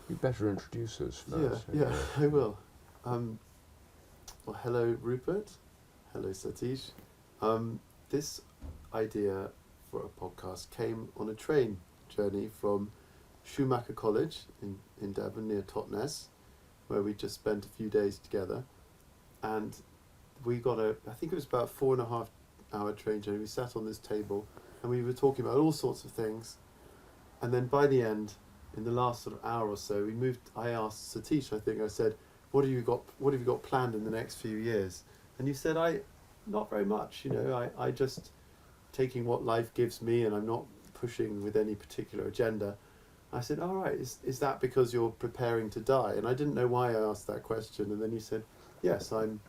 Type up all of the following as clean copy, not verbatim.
You better introduce us first. Yeah, I will. Well, hello, Rupert. Hello, Satish. This idea for a podcast came on a train journey from Schumacher College in Devon near Totnes, where we just spent a few days together. And we got I think it was about 4.5 hour train journey. We sat on this table and we were talking about all sorts of things. And then by the end, in the last sort of hour or so, I asked Satish, I said, what have you got planned in the next few years? And you said, not very much, I just taking what life gives me, and I'm not pushing with any particular agenda. I said, all right, is that because you're preparing to die? And I didn't know why I asked that question. And then you said, yes, I'm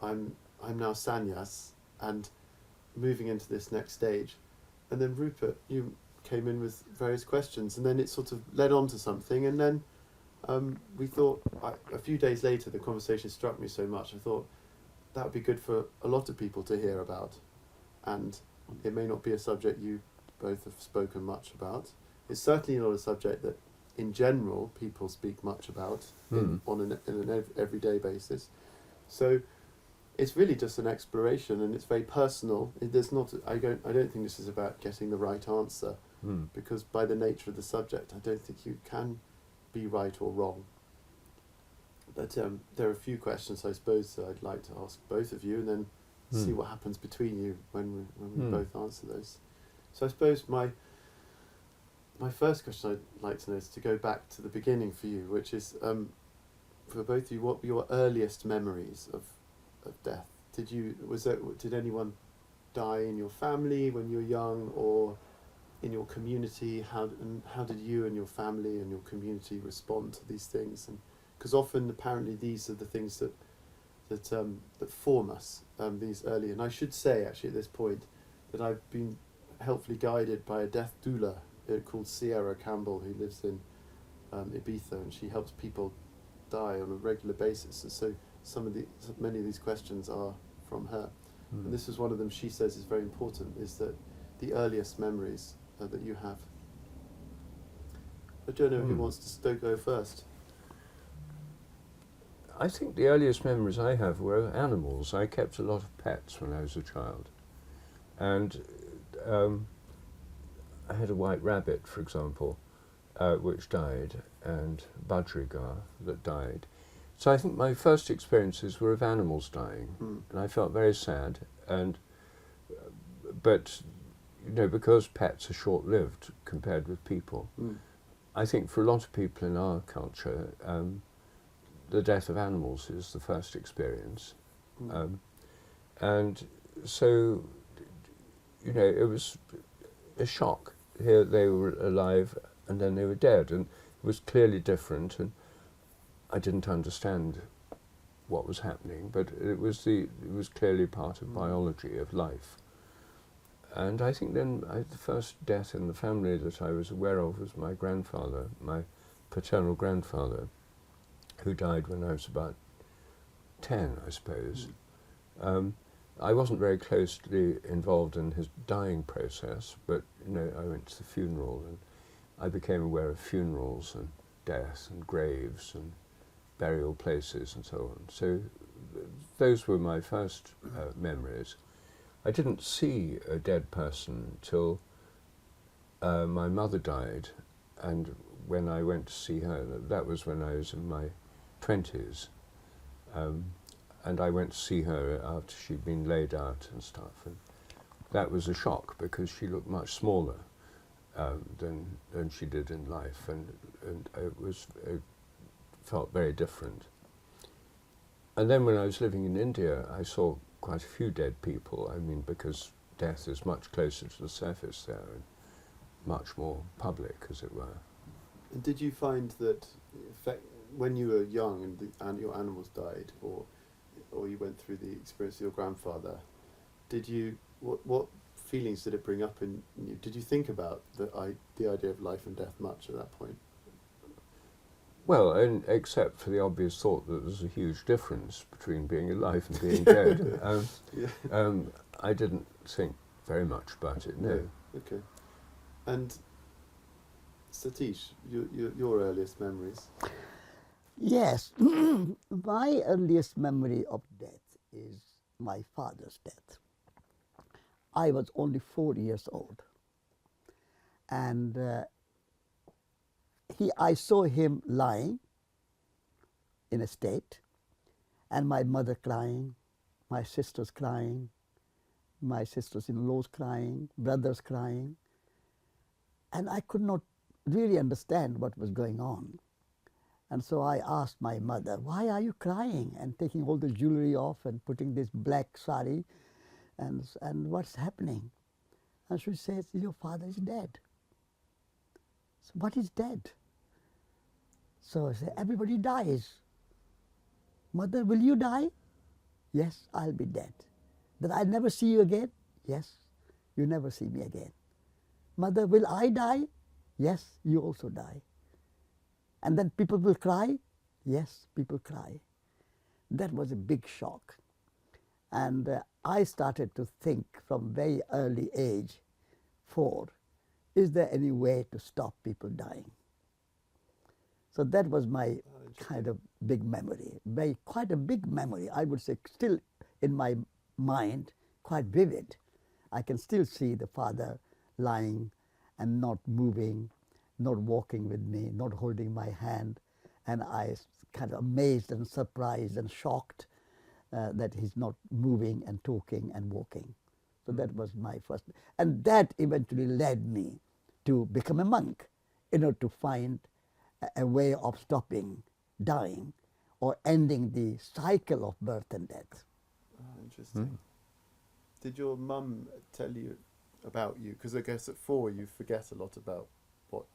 now sannyas and moving into this next stage. And then Rupert, you came in with various questions, and then it sort of led on to something. And then we thought, a few days later, the conversation struck me so much, I thought that would be good for a lot of people to hear about. And it may not be a subject you both have spoken much about. It's certainly not a subject that, in general, people speak much about on an everyday basis. So it's really just an exploration, and it's very personal. I don't think this is about getting the right answer, because by the nature of the subject, I don't think you can be right or wrong. But there are a few questions, I suppose, that I'd like to ask both of you, and then see what happens between you when we both answer those. So I suppose my first question I'd like to know is to go back to the beginning for you, which is, for both of you, what were your earliest memories of death? Did anyone die in your family when you were young, or in your community? How did you and your family and your community respond to these things? And because often, apparently, these are the things that form us, these early. And I should say, actually, at this point, that I've been helpfully guided by a death doula called Sierra Campbell, who lives in Ibiza, and she helps people die on a regular basis. And so many of these questions are from her. And this is one of them she says is very important, is that the earliest memories that you have. I don't know who wants to go first. I think the earliest memories I have were of animals. I kept a lot of pets when I was a child. And I had a white rabbit, for example, which died, and budgerigar that died. So I think my first experiences were of animals dying, and I felt very sad. But because pets are short-lived compared with people, I think for a lot of people in our culture, the death of animals is the first experience. And so, it was a shock. Here they were alive and then they were dead, and it was clearly different, and I didn't understand what was happening, but it was clearly part of biology, of life. And I think then the first death in the family that I was aware of was my grandfather, my paternal grandfather, who died when I was about 10, I suppose. I wasn't very closely involved in his dying process, but I went to the funeral, and I became aware of funerals and death and graves and burial places and so on. So those were my first memories. I didn't see a dead person till my mother died, and when I went to see her, that was when I was in my 20s. And I went to see her after she'd been laid out and stuff, and that was a shock because she looked much smaller than she did in life, and it felt very different. And then when I was living in India, I saw quite a few dead people. I mean, because death is much closer to the surface there and much more public, as it were. And did you find that when you were young and your animals died, or you went through the experience of your grandfather, what feelings did it bring up in you? Did you think about the idea of life and death much at that point? Well, except for the obvious thought that there's a huge difference between being alive and being dead. I didn't think very much about it, no. Okay. And Satish, your earliest memories. Yes, my earliest memory of death is my father's death. I was only 4 years old, and I saw him lying in a state, and my mother crying, my sisters crying, my sisters-in-laws crying, brothers crying, and I could not really understand what was going on. And so I asked my mother, why are you crying and taking all the jewelry off and putting this black sari, and what's happening? And she says, your father is dead. So what is dead? So I said, everybody dies. Mother, will you die? Yes, I'll be dead. Then I'll never see you again? Yes, you never see me again. Mother, will I die? Yes, you also die. And then people will cry? Yes, people cry. That was a big shock. And I started to think from very early age, 4, is there any way to stop people dying? So that was my kind of big memory, quite a big memory. I would say still in my mind, quite vivid. I can still see the father lying and not moving, not walking with me, not holding my hand, and I kind of amazed and surprised and shocked that he's not moving and talking and walking. So that was my first, and that eventually led me to become a monk, to find a way of stopping dying or ending the cycle of birth and death. Oh, interesting. Did your mum tell you about you? Because I guess at 4 you forget a lot about what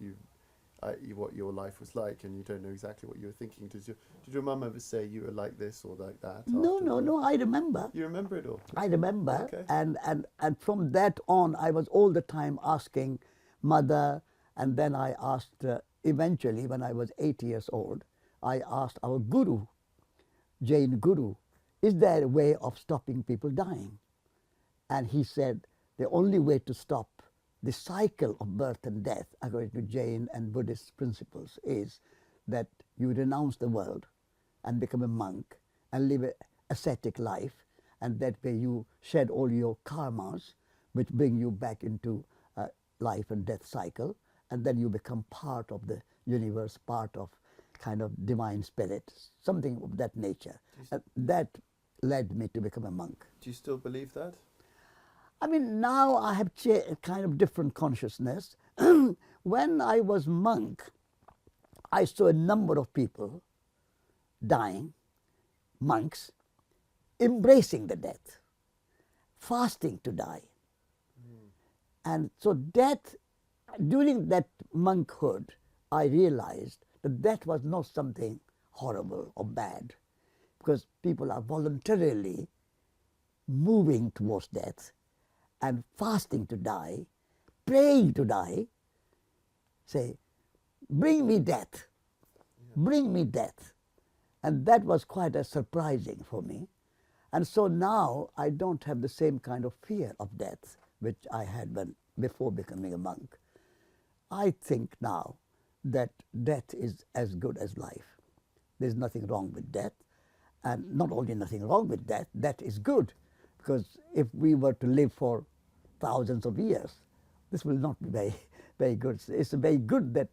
your life was like, and you don't know exactly what you were thinking. Did your mum ever say you were like this or like that? No, I remember. You remember it all? I remember, Okay. and from that on, I was all the time asking mother, and then I asked, eventually when I was 8 years old, I asked our guru, Jain guru, is there a way of stopping people dying? And he said, the only way to stop the cycle of birth and death, according to Jain and Buddhist principles, is that you renounce the world and become a monk and live an ascetic life, and that way you shed all your karmas, which bring you back into life and death cycle, and then you become part of the universe, part of kind of divine spirit, something of that nature. That led me to become a monk. Do you still believe that? I mean, now I have kind of different consciousness. When I was monk, I saw a number of people dying, monks, embracing the death, fasting to die. And so death, during that monkhood, I realized that death was not something horrible or bad, because people are voluntarily moving towards death and fasting to die, praying to die, say, bring me death, bring me death. And that was quite as surprising for me. And so now I don't have the same kind of fear of death which I had before becoming a monk. I think now that death is as good as life. There's nothing wrong with death. And not only nothing wrong with death, that is good. Because if we were to live for thousands of years, this will not be very, very good. It's very good that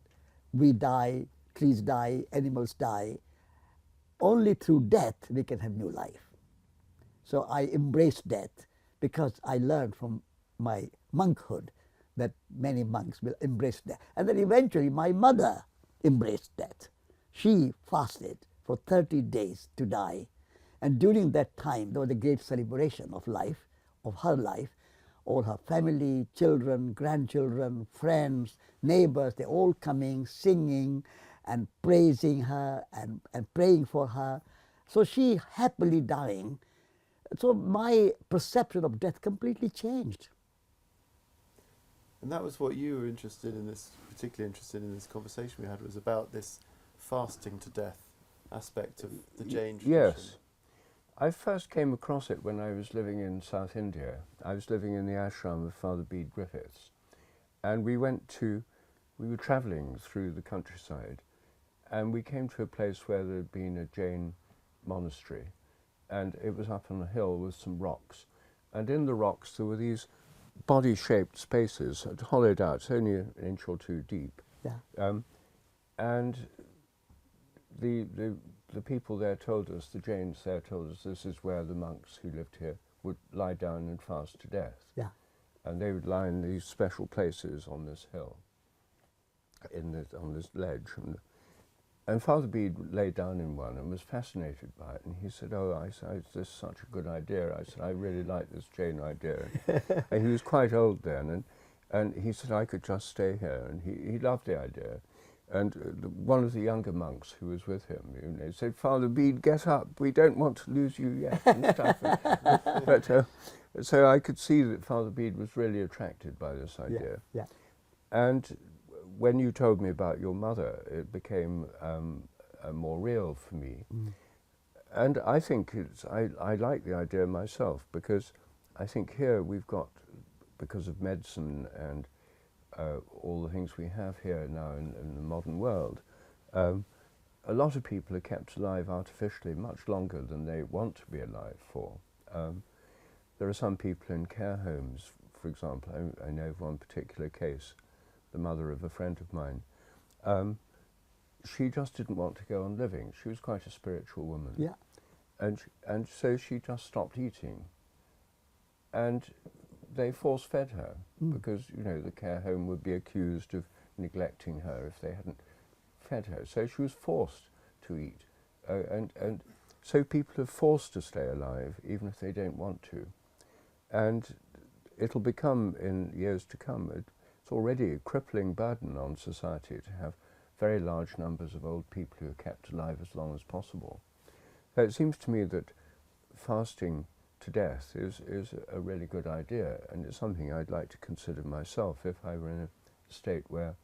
we die, trees die, animals die. Only through death we can have new life. So I embrace death because I learned from my monkhood that many monks will embrace death. And then eventually my mother embraced death. She fasted for 30 days to die. And during that time, there was a great celebration of life, of her life. All her family, children, grandchildren, friends, neighbors, they're all coming, singing and praising her and praying for her. So she happily dying. So my perception of death completely changed. And that was what you were particularly interested in this conversation we had, was about this fasting to death aspect of the Jain tradition. Yes. I first came across it when I was living in South India. I was living in the ashram of Father Bede Griffiths. And we went to we were travelling through the countryside, and we came to a place where there had been a Jain monastery, and it was up on a hill with some rocks, and in the rocks there were these body-shaped spaces, hollowed out, only an inch or two deep. Yeah. And the people there told us, the Jains there told us, this is where the monks who lived here would lie down and fast to death. Yeah. And they would lie in these special places on this hill, on this ledge. And Father Bede lay down in one and was fascinated by it. And he said, this is such a good idea. I said, I really like this Jain idea. And he was quite old then. And he said, I could just stay here. And he loved the idea. And one of the younger monks who was with him, said, Father Bede, get up. We don't want to lose you yet and stuff. But, so I could see that Father Bede was really attracted by this idea. Yeah. And when you told me about your mother, it became more real for me. Mm. And I think I like the idea myself, because I think here we've got, because of medicine and all the things we have here now in the modern world, a lot of people are kept alive artificially much longer than they want to be alive for. There are some people in care homes, for example. I know of one particular case, the mother of a friend of mine. She just didn't want to go on living. She was quite a spiritual woman. Yeah. And so she just stopped eating. And they force-fed her because, the care home would be accused of neglecting her if they hadn't fed her. So she was forced to eat. And so people are forced to stay alive even if they don't want to. And it'll become, in years to come, it's already a crippling burden on society to have very large numbers of old people who are kept alive as long as possible. So it seems to me that fasting to death is a really good idea, and it's something I'd like to consider myself if I were in a state where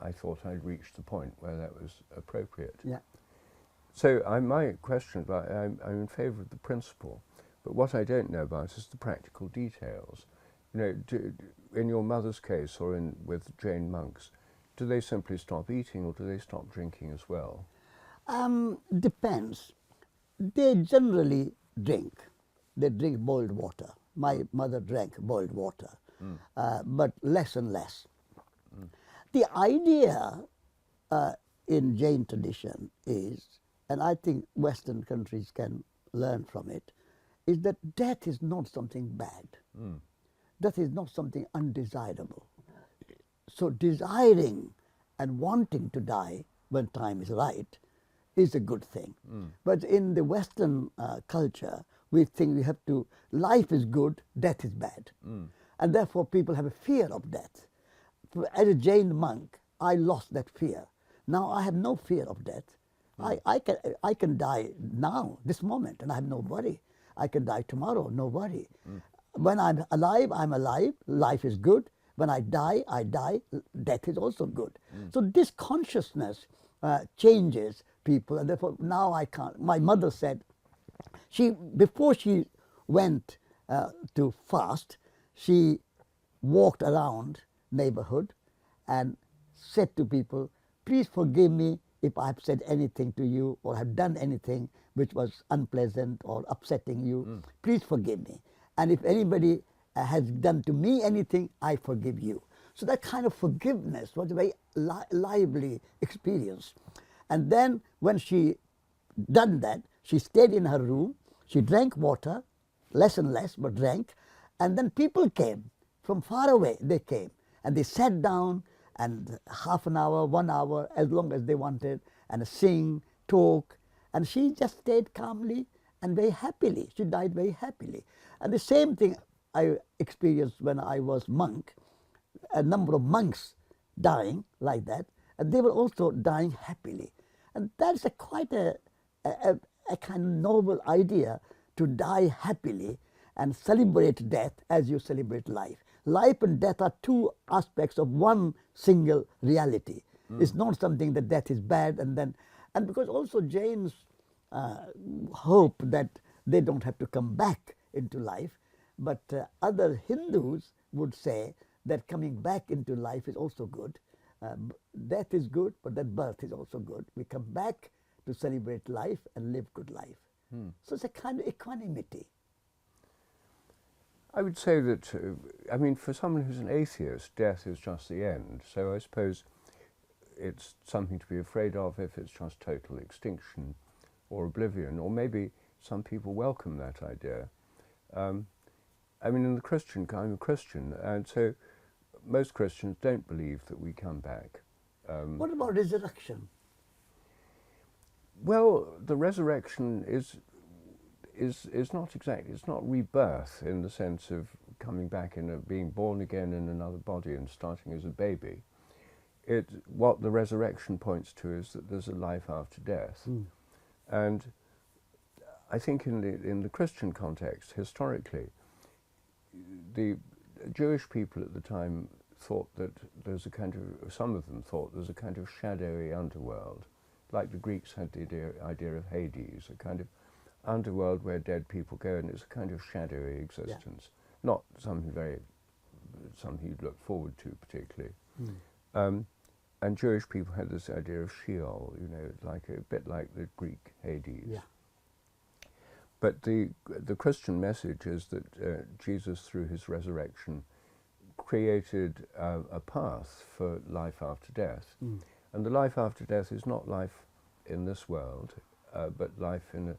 I thought I'd reached the point where that was appropriate. Yeah. So my question about, I'm in favour of the principle, but what I don't know about is the practical details. In your mother's case, or with Jain monks, do they simply stop eating or do they stop drinking as well? Depends. They generally drink. They drink boiled water. My mother drank boiled water, but less and less. The idea in Jain tradition is, and I think Western countries can learn from it, is that death is not something bad. Death is not something undesirable. So desiring and wanting to die when time is right is a good thing. But in the Western culture, we think we have to, life is good, death is bad. And therefore people have a fear of death. As a Jain monk, I lost that fear. Now I have no fear of death. I can die now, this moment, and I have no worry. I can die tomorrow, no worry. When I'm alive, life is good. When I die, death is also good. So this consciousness changes people, and therefore now I can't. My mother said, before she went to fast, she walked around neighborhood and said to people, please forgive me if I have said anything to you or have done anything which was unpleasant or upsetting you. Please forgive me. And if anybody has done to me anything, I forgive you. So that kind of forgiveness was a very lively experience. And then when she done that, she stayed in her room, she drank water, less and less, but drank. And then people came from far away, they came. And they sat down and half an hour, 1 hour, as long as they wanted, and sing, talk. And she just stayed calmly and very happily. She died very happily. And the same thing I experienced when I was monk. A number of monks dying like that, and they were also dying happily. And that's quite a kind of noble idea, to die happily and celebrate death as you celebrate life. Life and death are two aspects of one single reality. It's not something that death is bad, and because also Jains hope that they don't have to come back into life, but other Hindus would say that coming back into life is also good. Death is good, but that birth is also good. We come back to celebrate life and live good life. So it's a kind of equanimity. I would say that, I mean, for someone who's an atheist, death is just the end. So I suppose it's something to be afraid of if it's just total extinction or oblivion, or maybe some people welcome that idea. I mean, in the Christian, I'm a Christian, and so most Christians don't believe that we come back. What about resurrection? Well, the resurrection is not exactly, it's not rebirth in the sense of coming back and being born again in another body and starting as a baby. What the resurrection points to is that there's a life after death. And I think in the Christian context, historically, the Jewish people at the time thought that there's a kind of, some of them thought there's a kind of shadowy underworld, like the Greeks had the idea of Hades, a kind of underworld where dead people go, and it's a kind of shadowy existence, not something you'd look forward to particularly. And Jewish people had this idea of Sheol, you know, like a bit like the Greek Hades. Yeah. But the Christian message is that Jesus, through his resurrection, created a path for life after death. And the life after death is not life in this world, but life in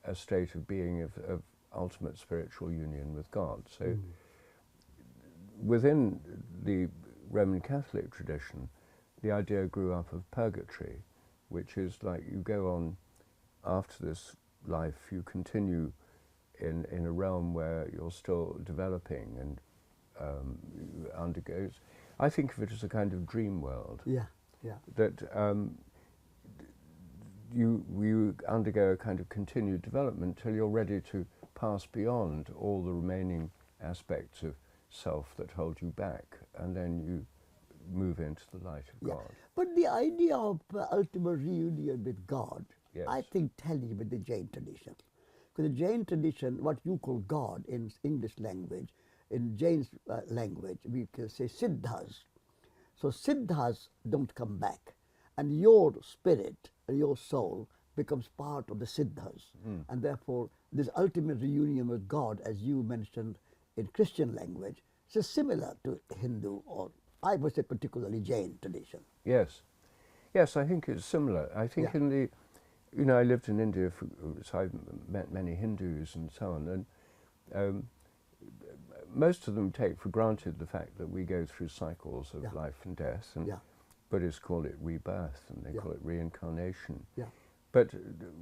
a state of being of ultimate spiritual union with God. So within the Roman Catholic tradition, the idea grew up of purgatory, which is like you go on after this life, you continue in a realm where you're still developing and you undergo. I think of it as a kind of dream world. Yeah, yeah. That you undergo a kind of continued development till you're ready to pass beyond all the remaining aspects of self that hold you back, and then you move into the light of God. But the idea of ultimate reunion with God, Yes. I think, tallies with the Jain tradition. Because the Jain tradition, what you call God in English language, in Jain's language, we can say siddhas. So siddhas don't come back, and your spirit, your soul, becomes part of the siddhas. And therefore, this ultimate reunion with God, as you mentioned in Christian language, is similar to Hindu, or I would say particularly Jain tradition. Yes. Yes, I think it's similar. I think in the, you know, I lived in India, so I've met many Hindus and so on, and most of them take for granted the fact that we go through cycles of life and death, and Buddhists call it rebirth, and they call it reincarnation. But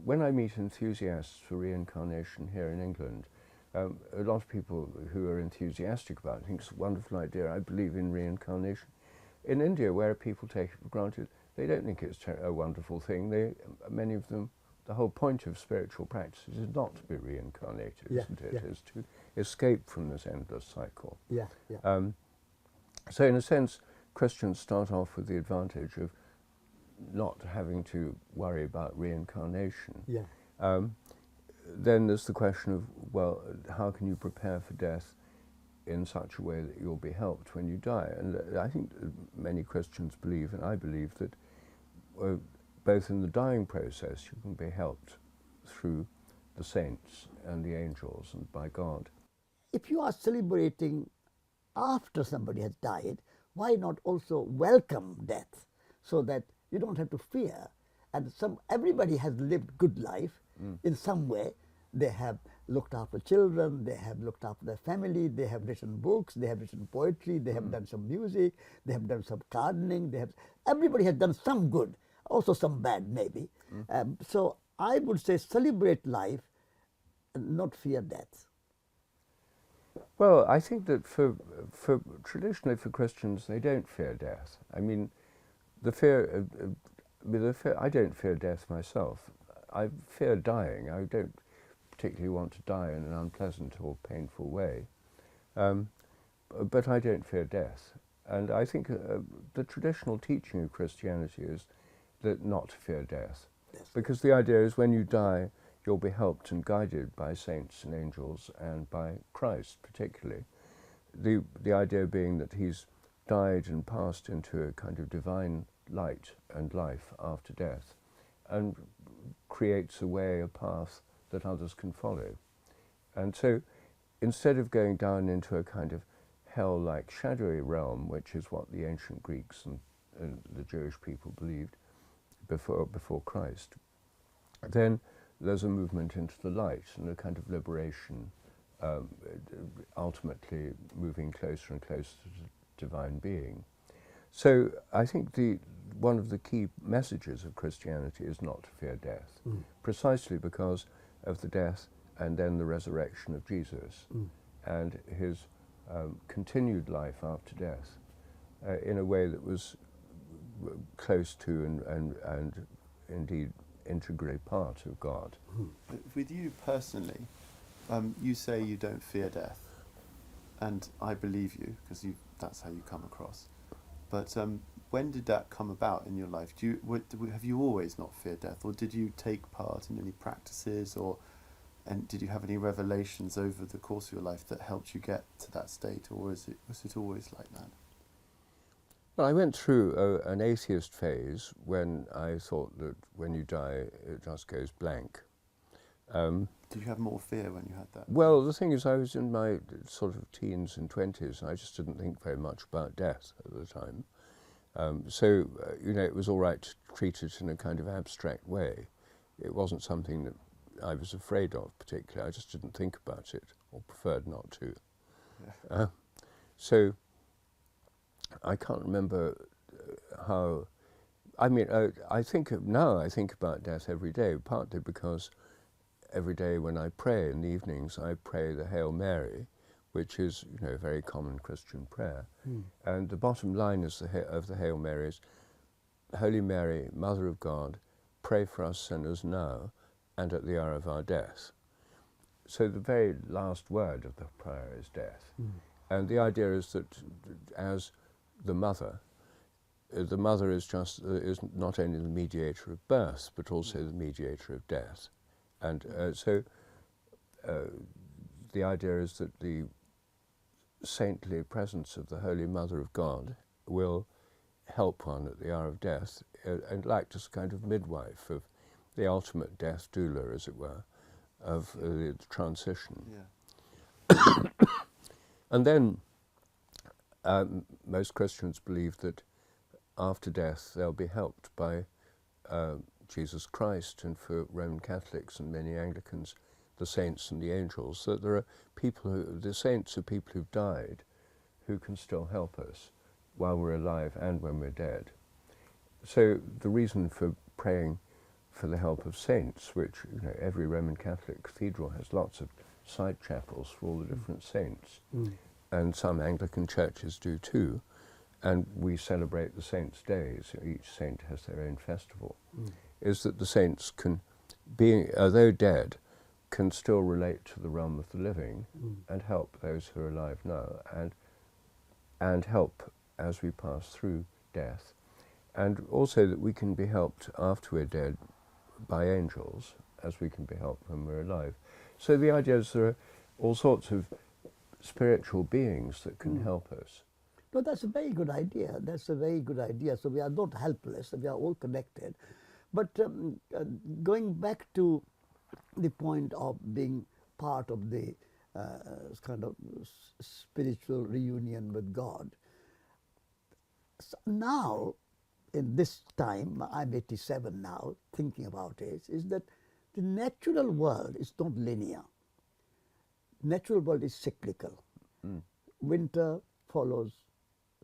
when I meet enthusiasts for reincarnation here in England, a lot of people who are enthusiastic about it think it's a wonderful idea. I believe in reincarnation. In India, where people take it for granted, they don't think it's a wonderful thing. Many of them, the whole point of spiritual practices is not to be reincarnated, isn't it? It's to escape from this endless cycle. So in a sense, Christians start off with the advantage of not having to worry about reincarnation. Then there's the question of, well, how can you prepare for death in such a way that you'll be helped when you die? And I think many Christians believe, and I believe, that both in the dying process you can be helped through the saints and the angels and by God. If you are celebrating after somebody has died, why not also welcome death so that you don't have to fear? And everybody has lived good life in some way. They have looked after children, they have looked after their family, they have written books, they have written poetry, they have done some music, they have done some gardening, everybody has done some good, also some bad maybe. So I would say celebrate life and not fear death. Well, I think that traditionally for Christians, they don't fear death. I mean, I don't fear death myself. I fear dying. I don't particularly want to die in an unpleasant or painful way. But I don't fear death. And I think the traditional teaching of Christianity is that not to fear death. Because the idea is when you die, you'll be helped and guided by saints and angels and by Christ particularly. The idea being that he's died and passed into a kind of divine light and life after death, and creates a way, a path that others can follow. And so instead of going down into a kind of hell-like shadowy realm, which is what the ancient Greeks and the Jewish people believed before Christ, then there's a movement into the light and a kind of liberation, ultimately moving closer and closer to divine being. So I think one of the key messages of Christianity is not to fear death, precisely because of the death and then the resurrection of Jesus and his continued life after death in a way that was close to and indeed integral part of God. With you personally, you say you don't fear death, and I believe you because that's how you come across. But when did that come about in your life? Have you always not feared death, or did you take part in any practices, and did you have any revelations over the course of your life that helped you get to that state, or was it always like that? Well, I went through an atheist phase when I thought that when you die, it just goes blank. Did you have more fear when you had that? Well, the thing is, I was in my sort of teens and 20s, and I just didn't think very much about death at the time. So, it was all right to treat it in a kind of abstract way. It wasn't something that I was afraid of particularly. I just didn't think about it, or preferred not to. Yeah. So I can't remember how. I mean, I think about death every day, partly because every day when I pray in the evenings, I pray the Hail Mary, which is a very common Christian prayer. And the bottom line of the Hail Mary is, Holy Mary, Mother of God, pray for us sinners now and at the hour of our death. So the very last word of the prayer is death. And the idea is that as the mother is is not only the mediator of birth, but also the mediator of death. And so the idea is that the saintly presence of the Holy Mother of God will help one at the hour of death and act as a kind of midwife of the ultimate death doula, as it were, of the transition. Yeah. And then most Christians believe that after death they'll be helped by Jesus Christ, and for Roman Catholics and many Anglicans, the saints and the angels, that there are the saints are people who've died who can still help us while we're alive and when we're dead. So the reason for praying for the help of saints, which every Roman Catholic cathedral has lots of side chapels for all the different saints, and some Anglican churches do too, and we celebrate the saints' days. Each saint has their own festival. Is that the saints can, although dead, can still relate to the realm of the living and help those who are alive now, and help as we pass through death, and also that we can be helped after we're dead by angels, as we can be helped when we're alive. So the idea is there are all sorts of spiritual beings that can help us. No, that's a very good idea. That's a very good idea. So we are not helpless. We are all connected. But going back to the point of being part of the kind of spiritual reunion with God, so now, in this time, I'm 87 now, thinking about it, is that the natural world is not linear. Natural world is cyclical. Winter follows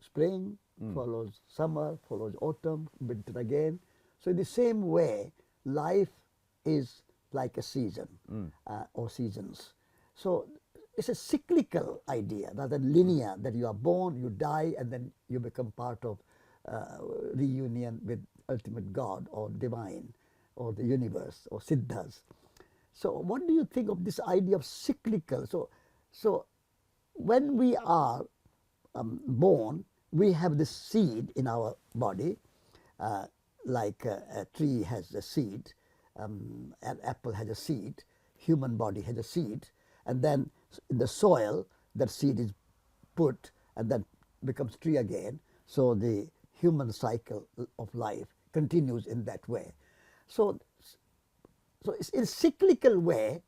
spring, follows summer, follows autumn, winter again. So in the same way, life is like a season or seasons. So it's a cyclical idea rather than linear, that you are born, you die, and then you become part of reunion with ultimate God or divine or the universe or siddhas. So what do you think of this idea of cyclical? So when we are born, we have this seed in our body, like a tree has a seed, an apple has a seed, human body has a seed, and then in the soil that seed is put, and then becomes tree again. So the human cycle of life continues in that way. So it's in cyclical way.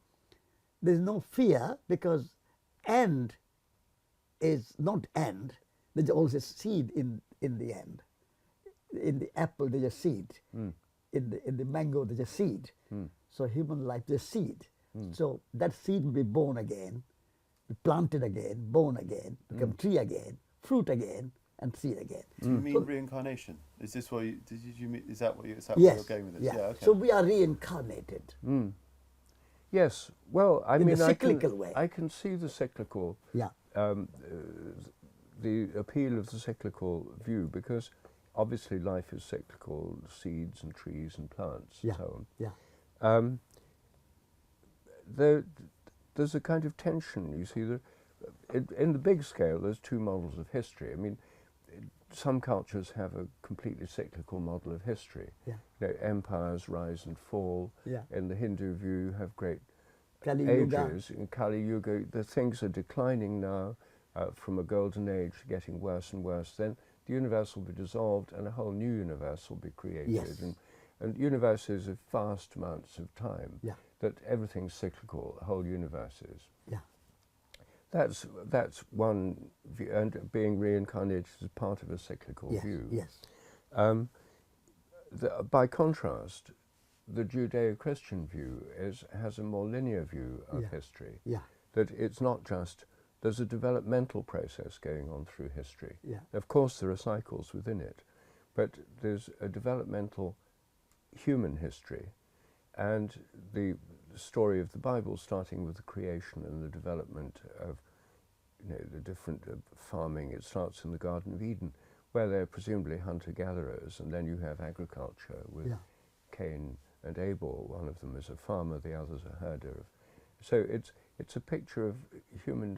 There's no fear because end is not end. There's also seed in the end. In the apple, there's a seed. In the mango, there's a seed. So human life, there's seed. So that seed will be born again, be planted again, born again, become tree again, fruit again, and seed again. Do you mean reincarnation? Is this what you, did you mean, is that what Yes. you're going with this? Yeah. Okay. So we are reincarnated. Yes, well, I In mean, the cyclical way. I can see the cyclical, Yeah. The appeal of the cyclical view, because obviously life is cyclical, seeds and trees and plants Yeah. and so on. Yeah. There's a kind of tension, you see, in the big scale there's two models of history. I mean, some cultures have a completely cyclical model of history. Yeah. You know, empires rise and fall. Yeah. In the Hindu view, you have great Kali Yuga. ages. In Kali Yuga, the things are declining now from a golden age, getting worse and worse. Then the universe will be dissolved and a whole new universe will be created. Yes. And universes of vast amounts of time, Yeah. that everything's cyclical, the whole universe is. Yeah. That's one view, and being reincarnated is part of a cyclical Yes. view. Yes. By contrast, the Judeo-Christian view has a more linear view of Yeah. history. Yeah. That it's not just, there's a developmental process going on through history. Yeah. Of course there are cycles within it, but there's a developmental human history, and the story of the Bible starting with the creation and the development of, you know, the different farming. It starts in the Garden of Eden, where they're presumably hunter-gatherers, and then you have agriculture with Yeah. Cain and Abel. One of them is a farmer, the other's a herder. So it's a picture of human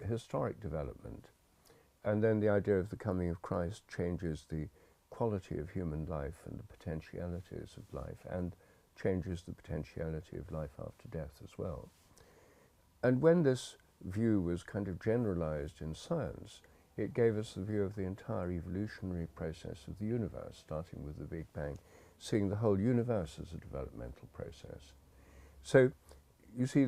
historic development. And then the idea of the coming of Christ changes the quality of human life and the potentialities of life, and changes the potentiality of life after death as well. And when this view was kind of generalized in science, it gave us the view of the entire evolutionary process of the universe, starting with the Big Bang, seeing the whole universe as a developmental process. So you see,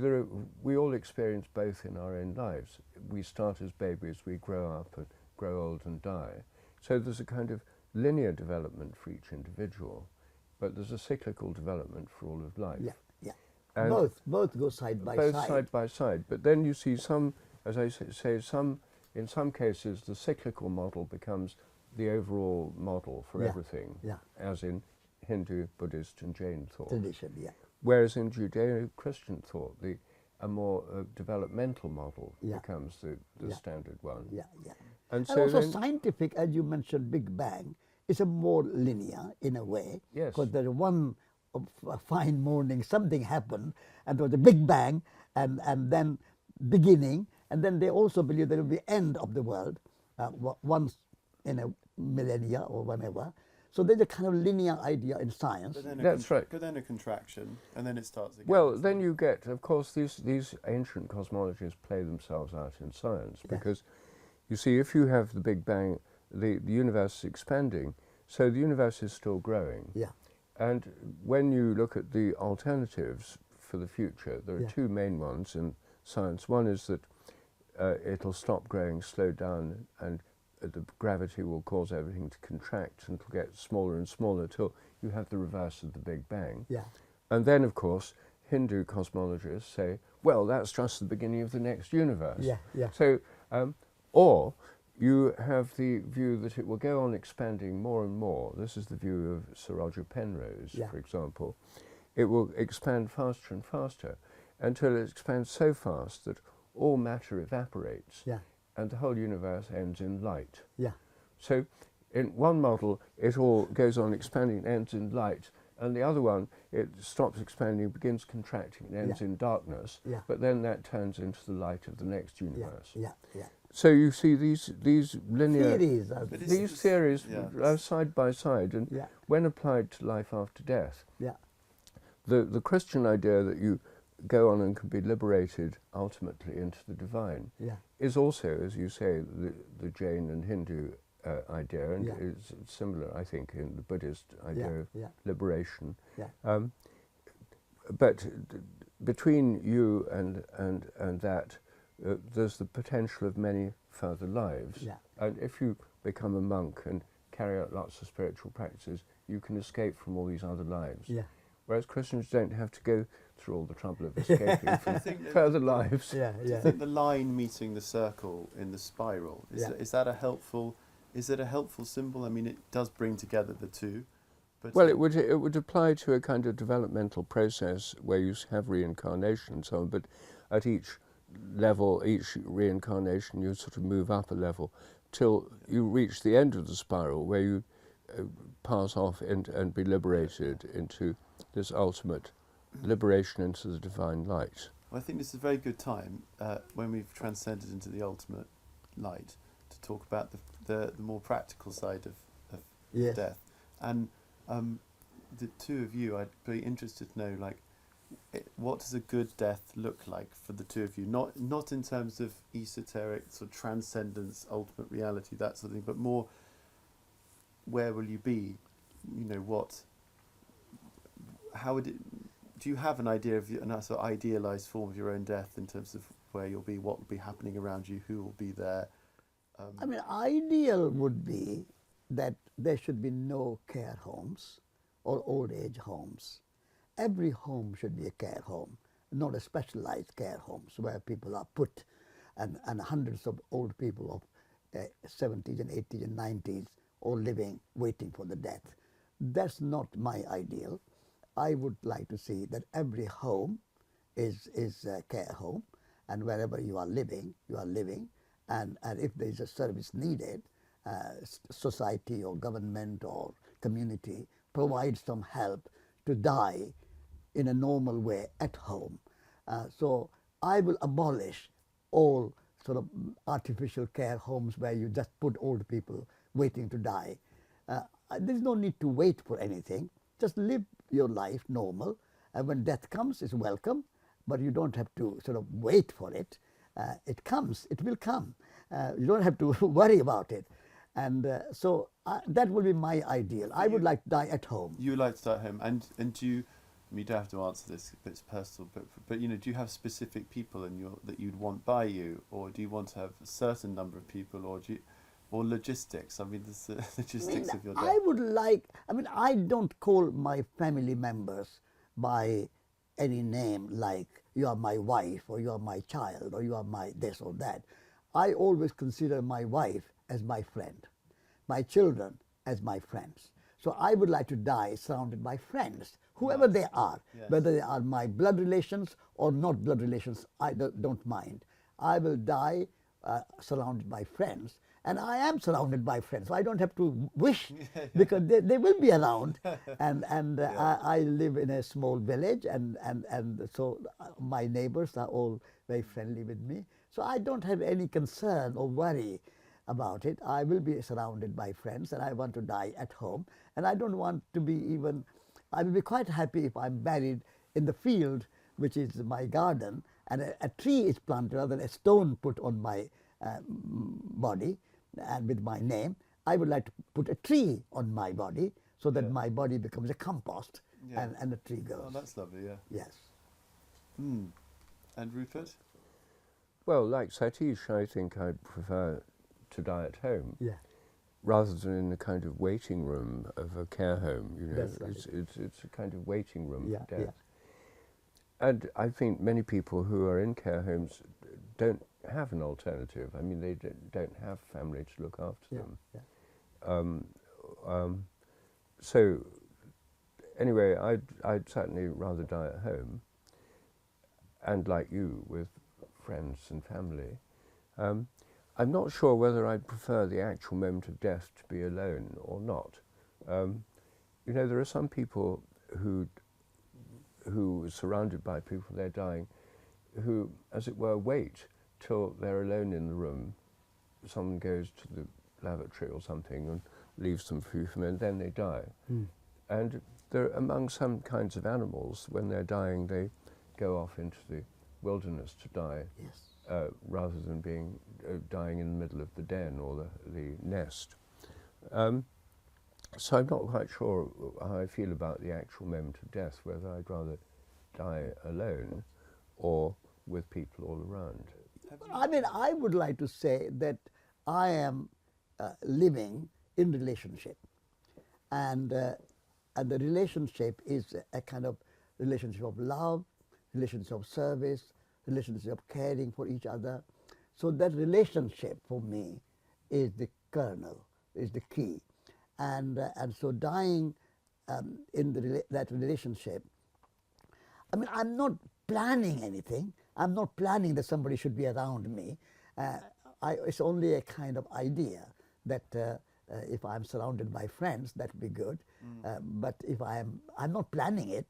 we all experience both in our own lives. We start as babies, we grow up and grow old and die. So there's a kind of linear development for each individual, but there's a cyclical development for all of life. Yeah. Yeah. And Both go side by both side. side by side. But then you see some, as I say, in some cases the cyclical model becomes the overall model for Yeah. everything, Yeah. as in Hindu, Buddhist and Jain thought. Tradition. Yeah. Whereas in Judeo-Christian thought, a more developmental model Yeah. becomes the Yeah. standard one. Yeah. Yeah. And And so also then, scientific, as you mentioned, Big Bang is a more linear in a way. Yes. Because there's one fine morning, something happened, and there was a Big Bang, and then beginning, and then they also believe there will be end of the world once in a millennia or whenever. So there's a kind of linear idea in science. But then That's right. But then a contraction, and then it starts again. well, then you get, of course, these ancient cosmologies play themselves out in science, Yes. because you see, if you have the Big Bang, the universe is expanding, so the universe is still growing. Yeah. And when you look at the alternatives for the future, there are Yeah. two main ones in science. One is that it'll stop growing, slow down, and the gravity will cause everything to contract, and it'll get smaller and smaller till you have the reverse of the Big Bang. Yeah. And then, of course, Hindu cosmologists say, well, that's just the beginning of the next universe. Yeah. Yeah. So, or you have the view that it will go on expanding more and more. This is the view of Sir Roger Penrose, Yeah. for example. It will expand faster and faster until it expands so fast that all matter evaporates, Yeah. and the whole universe ends in light. Yeah. So in one model, it all goes on expanding, ends in light, and the other one, it stops expanding, begins contracting, and ends Yeah. in darkness, Yeah. but then that turns into the light of the next Yeah. universe. Yeah. Yeah. So you see these linear Theories are But it's- these theories yeah. are side by side, and Yeah. when applied to life after death, Yeah. the Christian idea that you go on and can be liberated ultimately into the divine Yeah. is also, as you say, the Jain and Hindu idea, and Yeah. is similar, I think, in the Buddhist idea of Yeah. liberation. Yeah. But between you and that, there's the potential of many further lives. Yeah. And if you become a monk and carry out lots of spiritual practices, you can escape from all these other lives. Yeah. Whereas Christians don't have to go through all the trouble of escaping from further lives. Yeah. Do you think the line meeting the circle in the spiral, is that a helpful symbol? I mean, it does bring together the two. But Well, it would apply to a kind of developmental process where you have reincarnation and so on, but at each level, each reincarnation, you sort of move up a level till you reach the end of the spiral where you pass off and be liberated into this ultimate liberation into the divine light. Well, I think this is a very good time when we've transcended into the ultimate light to talk about the more practical side of Yes. death. And the two of you, I'd be interested to know, like, what does a good death look like for the two of you? Not in terms of esoteric sort of transcendence, ultimate reality, that sort of thing, but more, where will you be? You know, how would it? Do you have an idea of a sort of idealized form of your own death in terms of where you'll be, what will be happening around you, who will be there? I mean, ideal would be that there should be no care homes or old age homes. Every home should be a care home, not a specialized care homes where people are put and hundreds of old people of 70s and 80s and 90s all living, waiting for the death. That's not my ideal. I would like to see that every home is a care home, and wherever you are living, and if there is a service needed, society or government or community provides some help to die in a normal way at home. So I will abolish all sort of artificial care homes where you just put old people waiting to die. There's no need to wait for anything. Just live your life normal, and when death comes, it's welcome, but you don't have to sort of wait for it. It comes, it will come. You don't have to worry about it. And so that will be my ideal. I would like to die at home. You would like to die at home, and do you? I mean, you don't have to answer this; it's personal. But you know, do you have specific people that you'd want by you, or do you want to have a certain number of people, or logistics? I mean, the logistics of your death. I would like. I mean, I don't call my family members by any name like you are my wife, or you are my child, or you are my this or that. I always consider my wife as my friend, my children as my friends. So I would like to die surrounded by friends, whoever they are, whether they are my blood relations or not blood relations, I don't mind. I will die surrounded by friends, and I am surrounded by friends, so I don't have to wish because they will be around. And I live in a small village, and so my neighbors are all very friendly with me. So I don't have any concern or worry about it. I will be surrounded by friends, and I want to die at home. And I don't want to be even, I will be quite happy if I'm buried in the field, which is my garden, and a tree is planted rather than a stone put on my body and with my name. I would like to put a tree on my body so that my body becomes a compost and the tree goes. Oh, that's lovely, yeah. Yes. And Rupert? Well, like Satish, I think I'd prefer to die at home. Yeah. Rather than in a kind of waiting room of a care home, you know. That's right. It's a kind of waiting room for Yeah. death. And I think many people who are in care homes don't have an alternative. I mean, they don't have family to look after them. Yeah. So anyway, I'd certainly rather die at home, and like you, with friends and family. I'm not sure whether I'd prefer the actual moment of death to be alone or not. You know, there are some people who are surrounded by people they're dying, who, as it were, wait till they're alone in the room. Someone goes to the lavatory or something and leaves them for a few minutes, and then they die. And among some kinds of animals, when they're dying, they go off into the wilderness to die, Yes. rather than being dying in the middle of the den or the nest. So I'm not quite sure how I feel about the actual moment of death, whether I'd rather die alone or with people all around. I mean, I would like to say that I am living in relationship, and the relationship is a kind of relationship of love, relationship of service, relationship of caring for each other. So that relationship for me is the kernel, is the key, and so dying in that relationship. I mean, I'm not planning anything. I'm not planning that somebody should be around me. It's only a kind of idea that if I'm surrounded by friends, that would be good. But if I'm not planning it,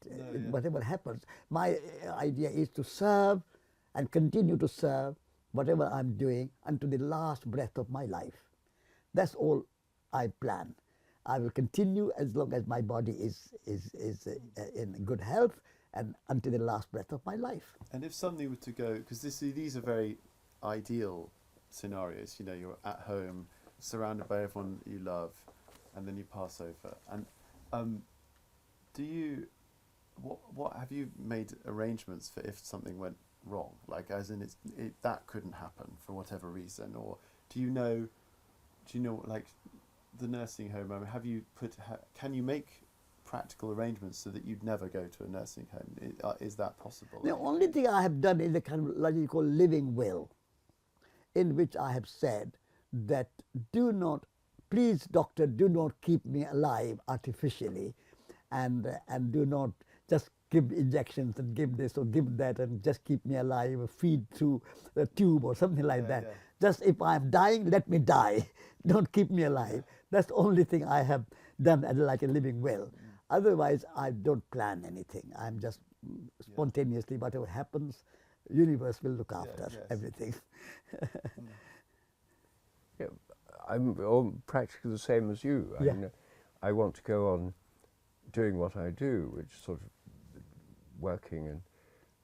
whatever happens, my idea is to serve and continue to serve whatever I'm doing until the last breath of my life. That's all I plan. I will continue as long as my body is in good health and until the last breath of my life. And if something were to go, because these are very ideal scenarios, you know, you're at home, surrounded by everyone you love, and then you pass over. And what have you made arrangements for if something went wrong? Like, as in, that couldn't happen for whatever reason, or do you know, like, the nursing home? I mean, can you make practical arrangements so that you'd never go to a nursing home? Is that possible? The only thing I have done is a kind of, like you call, living will, in which I have said that please doctor, do not keep me alive artificially, and do not just give injections and give this or give that and just keep me alive or feed through a tube or something like that. Yeah. Just if I'm dying, let me die. Don't keep me alive. That's the only thing I have done as like a living will. Otherwise, I don't plan anything. I'm just spontaneously, whatever happens, universe will look after everything. Yeah, I'm practically the same as you. I mean, I want to go on doing what I do, which is sort of working and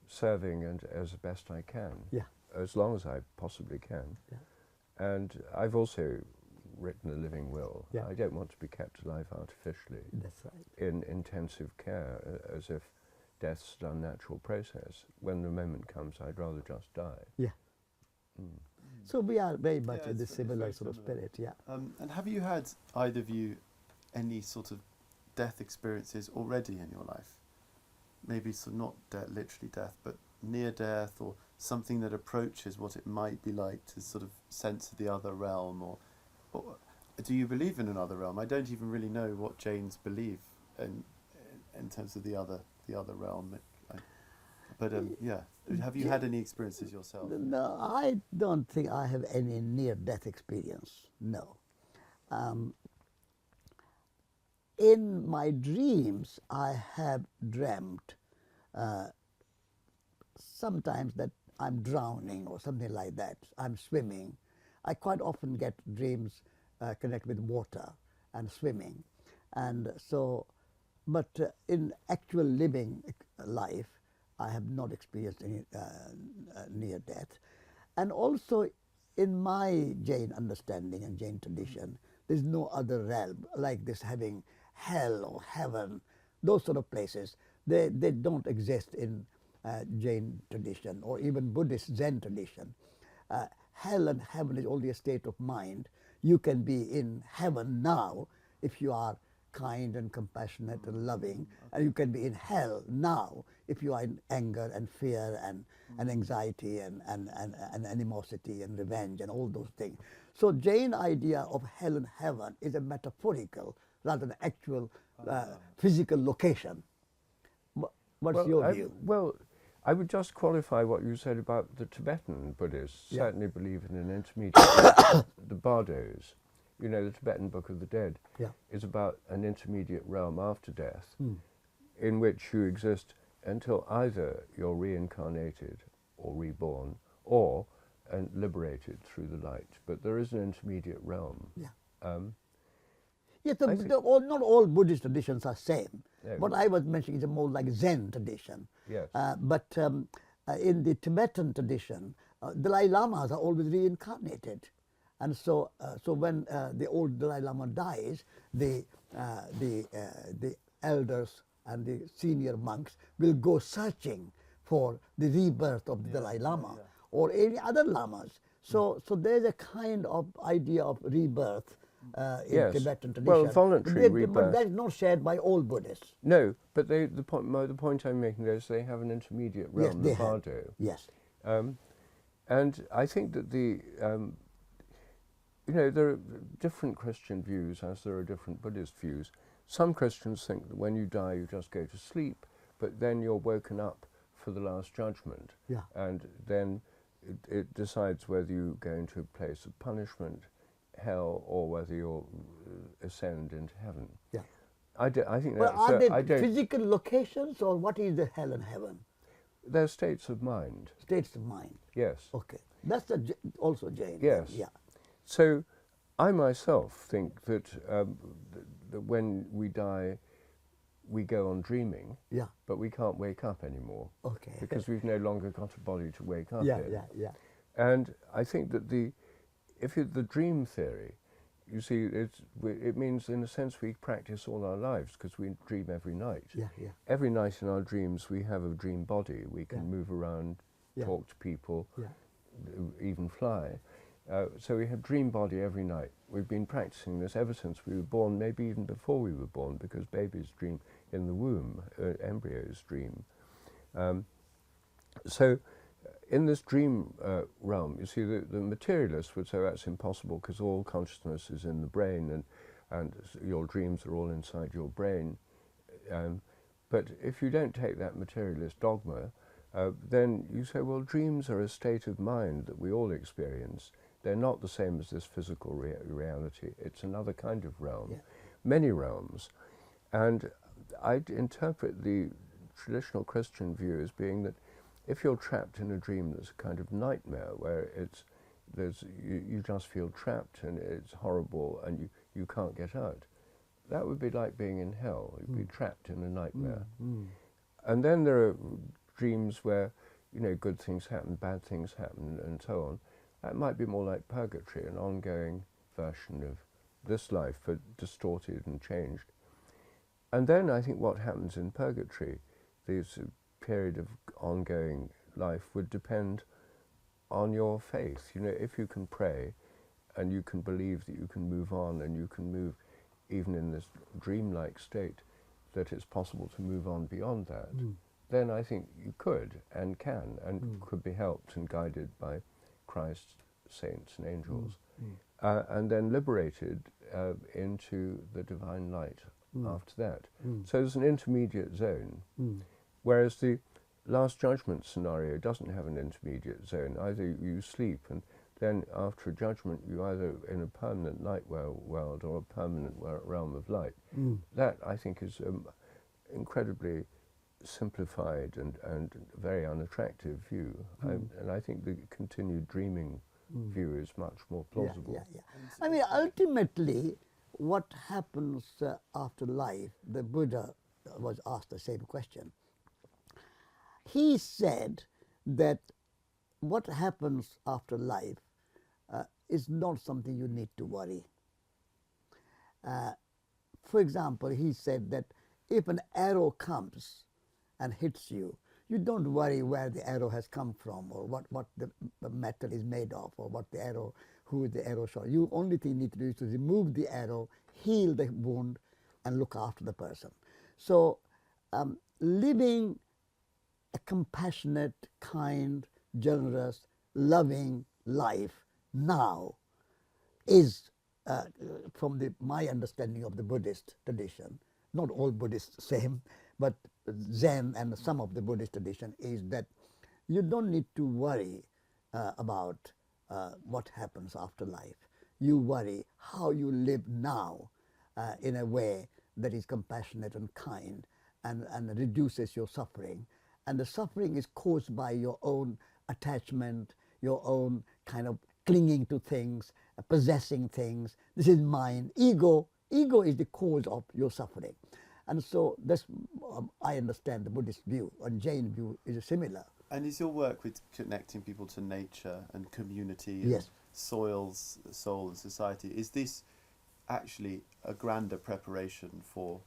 serving and as best I can, as long as I possibly can. And I've also written a living will. I don't want to be kept alive artificially. That's right. In intensive care, as if death's an unnatural process. When the moment comes, I'd rather just die. So we are very much in the similar sort of spirit, And have you had, either of you, any sort of death experiences already in your life? Maybe not literally death, but near death, or something that approaches what it might be like to sort of sense the other realm, or do you believe in another realm? I don't even really know what Jains believe in terms of the other realm. But have you had any experiences yourself? No, I don't think I have any near-death experience. No. In my dreams, I have dreamt sometimes that I'm drowning or something like that. I'm swimming. I quite often get dreams connected with water and swimming. And so, but in actual living life, I have not experienced any near death. And also, in my Jain understanding and Jain tradition, there's no other realm like this, having hell or heaven, those sort of places. They don't exist in Jain tradition or even Buddhist Zen tradition. Hell and heaven is only a state of mind. You can be in heaven now if you are kind and compassionate and loving, and you can be in hell now if you are in anger and fear and anxiety and animosity and revenge and all those things. So Jain idea of hell and heaven is a metaphorical rather than actual physical location. What's your view? Well, I would just qualify what you said about the Tibetan Buddhists. Certainly believe in an intermediate, the bardos. You know, the Tibetan Book of the Dead is about an intermediate realm after death, in which you exist until either you're reincarnated or reborn, or liberated through the light. But there is an intermediate realm. Yes, I think- not all Buddhist traditions are same. No. What I was mentioning is a more like Zen tradition. Yes. But in the Tibetan tradition, Dalai Lamas are always reincarnated. And so when the old Dalai Lama dies, the elders and the senior monks will go searching for the rebirth of the Dalai Lama or any other lamas. So there's a kind of idea of rebirth in Yes. Tibetan tradition. Well, voluntary But rebirth. that's not shared by all Buddhists. No, but the point I'm making there is they have an intermediate Yes, realm, they the have. bardo. Yes. And I think that there are different Christian views as there are different Buddhist views. Some Christians think that when you die you just go to sleep, but then you're woken up for the last judgment. Yeah. And then it decides whether you go into a place of punishment, hell, or whether you'll ascend into heaven. Yeah. I think Well, that's... are I they don't, physical locations, or what is the hell and heaven? they're states of mind, States of mind. yes. Okay. That's also Jain. Yes. Yeah. So I myself think that, that when we die, we go on dreaming, Yeah. but we can't wake up anymore Okay. because we've no longer got a body to wake up yeah, in. yeah. And I think that the dream theory, you see, it means in a sense we practice all our lives because we dream every night. Yeah, yeah. Every night in our dreams we have a dream body. We can move around, Yeah. talk to people, Yeah. even fly. So we have dream body every night. We've been practicing this ever since we were born, maybe even before we were born, because babies dream in the womb, embryos dream. So in this dream realm, you see, the materialists would say that's impossible because all consciousness is in the brain and your dreams are all inside your brain. But if you don't take that materialist dogma, then you say, well, dreams are a state of mind that we all experience. They're not the same as this physical reality. It's another kind of realm, Yeah. many realms. And I'd interpret the traditional Christian view as being that if you're trapped in a dream that's a kind of nightmare where you just feel trapped and it's horrible and you can't get out, that would be like being in hell. You'd be trapped in a nightmare. And then there are dreams where, good things happen, bad things happen, and so on. That might be more like purgatory, an ongoing version of this life, but distorted and changed. And then I think what happens in purgatory, this period of ongoing life, would depend on your faith. If you can pray and you can believe that you can move on and you can move even in this dreamlike state, that it's possible to move on beyond that, then I think you could and can and could be helped and guided by Christ, saints and angels, and then liberated into the divine light after that. So there's an intermediate zone, whereas the Last Judgment scenario doesn't have an intermediate zone. Either you sleep and then after a judgment you're either in a permanent night world or a permanent realm of light. That, I think, is incredibly simplified and very unattractive view. And I think the continued dreaming view is much more plausible. Yeah. I mean, ultimately, what happens after life, the Buddha was asked the same question. He said that what happens after life is not something you need to worry. For example, he said that if an arrow comes and hits you, you don't worry where the arrow has come from or what the metal is made of or who the arrow shot. You only thing you need to do is to remove the arrow, heal the wound, and look after the person. So living a compassionate, kind, generous, loving life now is, from my understanding of the Buddhist tradition, not all Buddhists same, but Zen and some of the Buddhist tradition, is that you don't need to worry about what happens after life. You worry how you live now in a way that is compassionate and kind and reduces your suffering. And the suffering is caused by your own attachment, your own kind of clinging to things, possessing things. This is mine. Ego ego is the cause of your suffering. And so that's, I understand the Buddhist view, and Jain view is similar. And is your work with connecting people to nature and community and Yes. soils, soul and society, is this actually a grander preparation for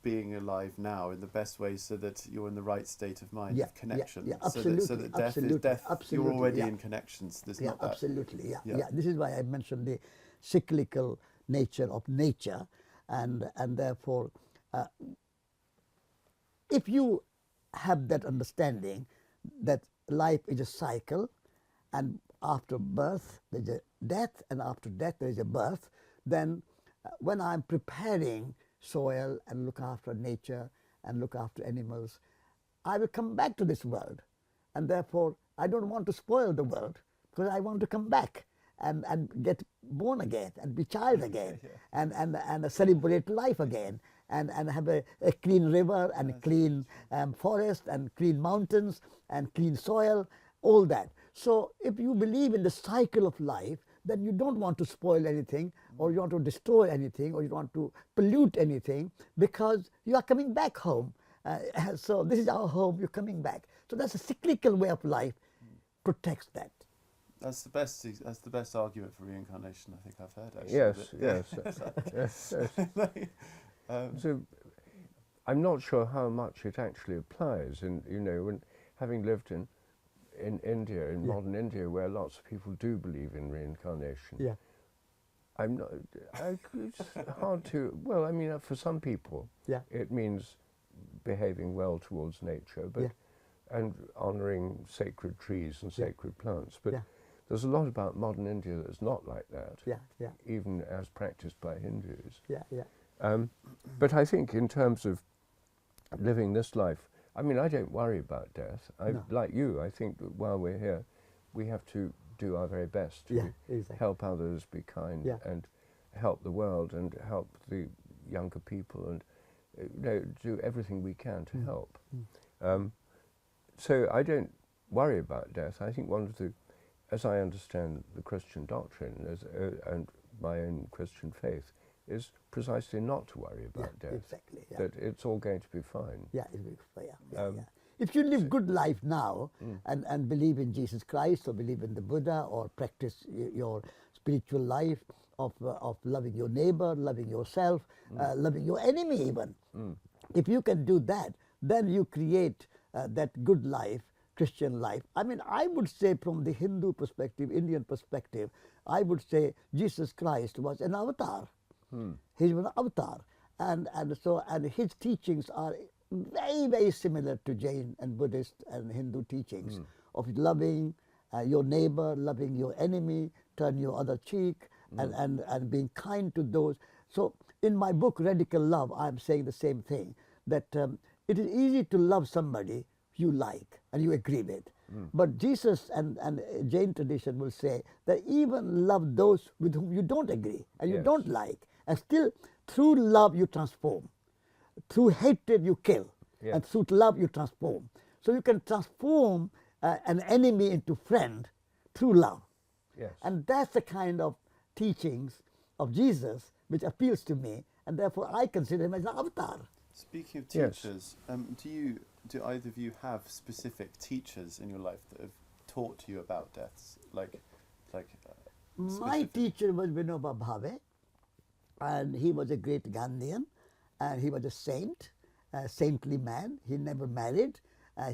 being alive now in the best way, so that you're in the right state of mind, of connection? Absolutely, so that death absolutely, is death, absolutely, you're already yeah. in connections. There's Yeah, not that. absolutely. Yeah, Yeah. yeah. This is why I mentioned the cyclical nature of nature, and therefore, if you have that understanding that life is a cycle, and after birth there's a death, and after death there is a birth, then when I'm preparing soil and look after nature and look after animals, I will come back to this world, and therefore I don't want to spoil the world, because I want to come back and get born again and be child again, and celebrate life again, and have a clean river and a clean forest and clean mountains and clean soil, all that. So if you believe in the cycle of life, then you don't want to spoil anything, or you want to destroy anything, or you want to pollute anything, because you are coming back home. So this is our home, you're coming back. So that's a cyclical way of life, protects that. That's the best argument for reincarnation I think I've heard, actually. Yes. So I'm not sure how much it actually applies. And when having lived in India, in modern India, where lots of people do believe in reincarnation, I'm not. It's hard to. Well, I mean, for some people, it means behaving well towards nature, but and honouring sacred trees and sacred plants, but. There's a lot about modern India that's not like that, even as practiced by Hindus. But I think in terms of living this life, I mean, I don't worry about death. Like you, I think that while we're here, we have to do our very best to help others, be kind, and help the world, and help the younger people, and do everything we can to help. So I don't worry about death. I think one of the, as I understand the Christian doctrine and my own Christian faith, is precisely not to worry about death. Exactly. That it's all going to be fine. If you live good life now and believe in Jesus Christ, or believe in the Buddha, or practice your spiritual life of loving your neighbor, loving yourself, loving your enemy even, if you can do that, then you create that good life, Christian life. I mean, I would say from the Hindu perspective, Indian perspective, I would say Jesus Christ was an avatar. He was an avatar, and his teachings are very, very similar to Jain and Buddhist and Hindu teachings of loving your neighbor, loving your enemy, turn your other cheek, and being kind to those. So in my book Radical Love, I'm saying the same thing, that it is easy to love somebody you like and you agree with. But Jesus and Jain tradition will say that even love those with whom you don't agree and you don't like, and still through love you transform. Through hatred you kill, and through love you transform. So you can transform an enemy into friend through love. And that's the kind of teachings of Jesus which appeals to me, and therefore I consider him as an avatar. Speaking of teachers, do either of you have specific teachers in your life that have taught you about deaths? My teacher was Vinoba Bhave, and he was a great Gandhian, and he was a saint, a saintly man. He never married.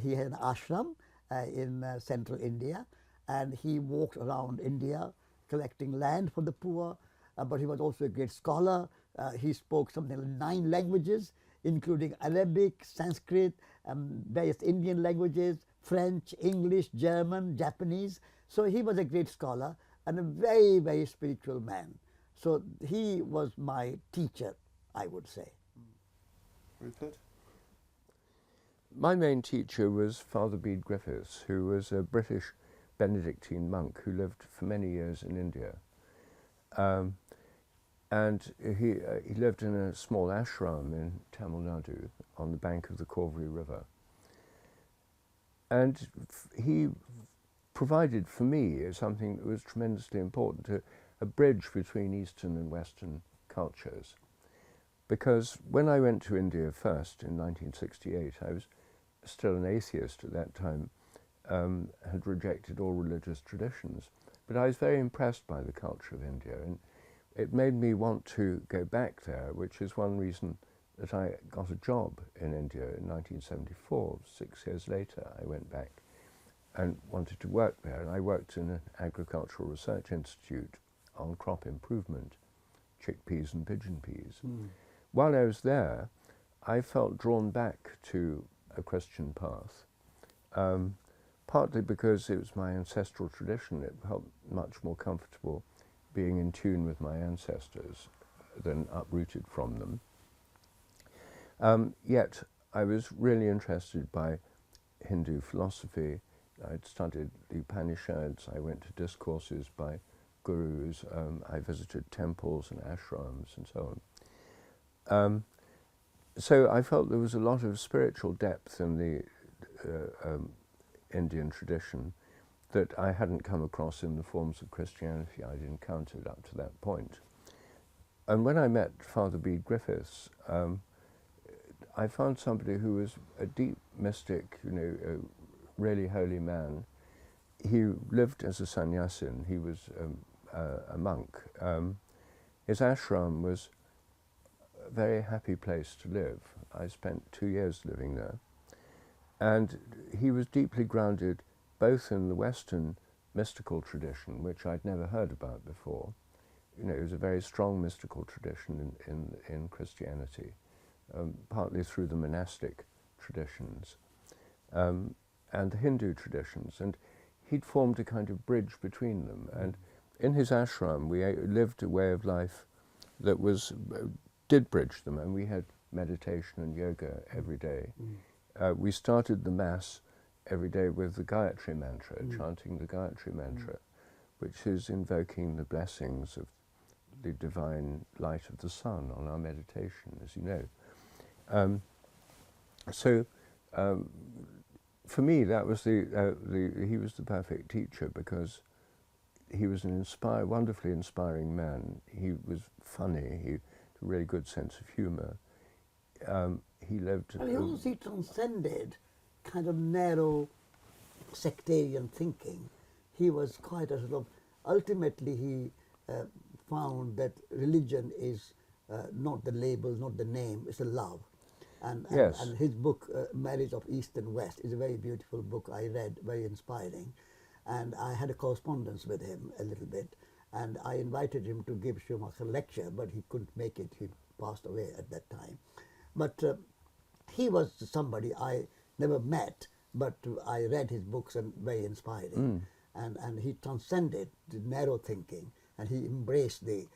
He had an ashram in central India, and he walked around India collecting land for the poor, but he was also a great scholar. He spoke something like 9 languages, including Arabic, Sanskrit, various Indian languages, French, English, German, Japanese. So he was a great scholar and a very, very spiritual man. So he was my teacher, I would say. Rupert? My main teacher was Father Bede Griffiths, who was a British Benedictine monk who lived for many years in India. And he lived in a small ashram in Tamil Nadu on the bank of the Cauvery River. And he provided for me something that was tremendously important, a bridge between Eastern and Western cultures. Because when I went to India first in 1968, I was still an atheist at that time, had rejected all religious traditions. But I was very impressed by the culture of India, and it made me want to go back there, which is one reason that I got a job in India in 1974. 6 years later, I went back and wanted to work there. And I worked in an agricultural research institute on crop improvement, chickpeas and pigeon peas. While I was there, I felt drawn back to a Christian path, partly because it was my ancestral tradition. It felt much more comfortable being in tune with my ancestors than uprooted from them. Yet I was really interested by Hindu philosophy. I'd studied the Upanishads, I went to discourses by gurus, I visited temples and ashrams and so on. So I felt there was a lot of spiritual depth in the Indian tradition that I hadn't come across in the forms of Christianity I'd encountered up to that point. And when I met Father Bede Griffiths, I found somebody who was a deep mystic, a really holy man. He lived as a sannyasin. He was a monk. His ashram was a very happy place to live. I spent 2 years living there. And he was deeply grounded both in the Western mystical tradition, which I'd never heard about before. It was a very strong mystical tradition in Christianity, partly through the monastic traditions, and the Hindu traditions. And he'd formed a kind of bridge between them. And in his ashram, we lived a way of life that did bridge them, and we had meditation and yoga every day. We started the Mass every day with the Gayatri mantra, chanting the Gayatri mantra, which is invoking the blessings of the divine light of the sun on our meditation, as you know. For me, that was he was the perfect teacher, because he was an wonderfully inspiring man. He was funny. He had a really good sense of humour. He lived. And he also transcended kind of narrow sectarian thinking. He was quite a sort of. Ultimately, he found that religion is not the label, not the name. It's a love. And his book, Marriage of East and West, is a very beautiful book I read, very inspiring. And I had a correspondence with him a little bit. And I invited him to give Schumacher a lecture, but he couldn't make it. He passed away at that time. But he was somebody I never met, but I read his books and very inspiring. And he transcended the narrow thinking, and he embraced the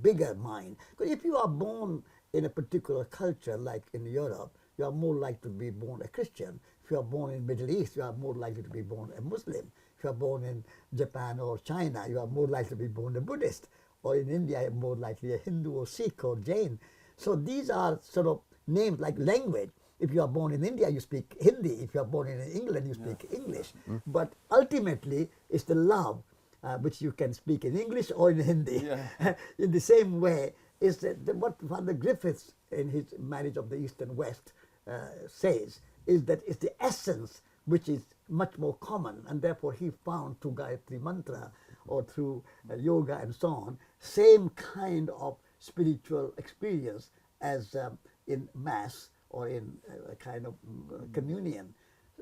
bigger mind. Because if you are born in a particular culture, like in Europe, you are more likely to be born a Christian. If you are born in the Middle East, you are more likely to be born a Muslim. If you are born in Japan or China, you are more likely to be born a Buddhist. Or in India, you are more likely a Hindu or Sikh or Jain. So these are sort of names like language. If you are born in India, you speak Hindi. If you are born in England, you speak English. But ultimately, it's the love which you can speak in English or in Hindi. In the same way, is that what Father Griffiths in his Marriage of the East and West says is that it's the essence which is much more common, and therefore he found through Gayatri Mantra or through yoga and so on, same kind of spiritual experience as in Mass or in a kind of communion.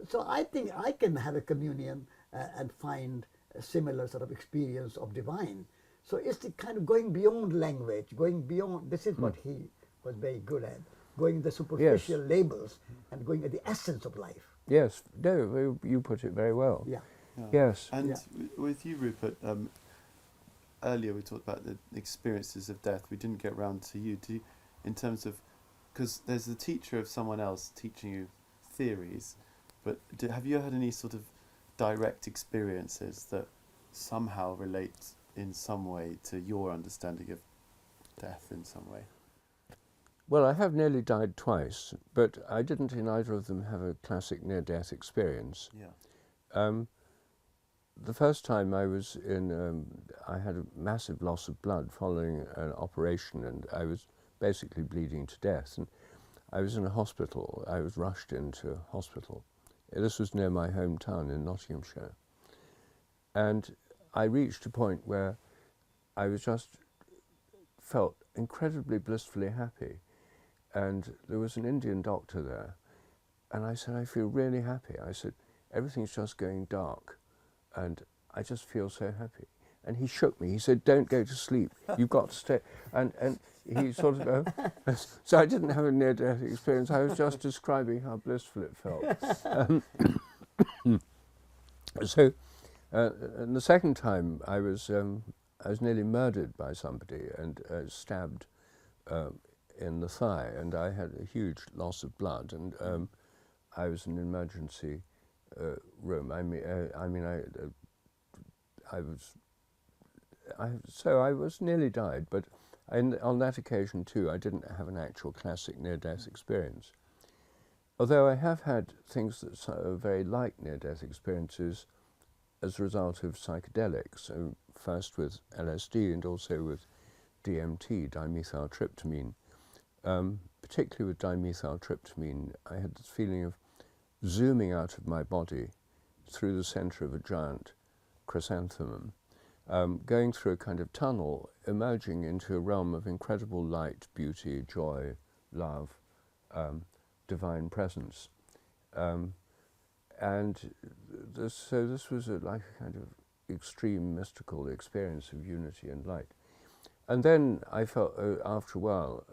So I think I can have a communion and find a similar sort of experience of divine. So it's the kind of going beyond language, going beyond, this is what he was very good at, going the superficial labels and going at the essence of life. Yes, no, you put it very well. Yes. And with you, Rupert, earlier we talked about the experiences of death. We didn't get around to you. Do you, in terms of, because there's the teacher of someone else teaching you theories, but have you had any sort of direct experiences that somehow relate in some way to your understanding of death in some way? Well, I have nearly died twice, but I didn't in either of them have a classic near-death experience. the first time I was in, I had a massive loss of blood following an operation, and I was basically bleeding to death. And I was in a hospital. I was rushed into hospital. This was near my hometown in Nottinghamshire. And I reached a point where I was just felt incredibly blissfully happy. And there was an Indian doctor there. And I said, I feel really happy. I said, everything's just going dark. And I just feel so happy. And he shook me. He said, don't go to sleep. You've got to stay. And he sort of, so I didn't have a near-death experience. I was just describing how blissful it felt. And the second time I was nearly murdered by somebody and stabbed in the thigh, and I had a huge loss of blood, and I was in an emergency room. I was nearly died, but on that occasion too, I didn't have an actual classic near-death experience. Although I have had things that are very like near-death experiences as a result of psychedelics, first with LSD and also with DMT, dimethyltryptamine. Particularly with dimethyltryptamine, I had this feeling of zooming out of my body through the center of a giant chrysanthemum, going through a kind of tunnel, emerging into a realm of incredible light, beauty, joy, love, divine presence. So this was like a kind of extreme mystical experience of unity and light. And then I felt, after a while,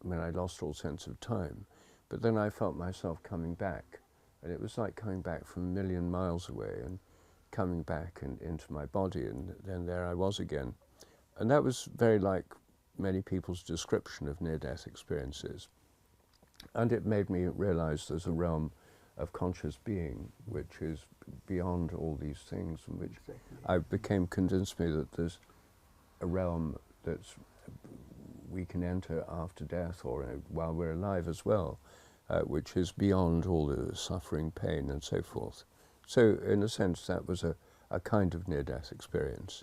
I lost all sense of time, but then I felt myself coming back, and it was like coming back from a million miles away and coming back into my body, and then there I was again. And that was very like many people's description of near-death experiences. And it made me realize there's a realm of conscious being which is beyond all these things, and which I became convinced me that there's a realm that's we can enter after death or while we're alive as well, which is beyond all the suffering, pain, and so forth. So in a sense, that was a kind of near-death experience.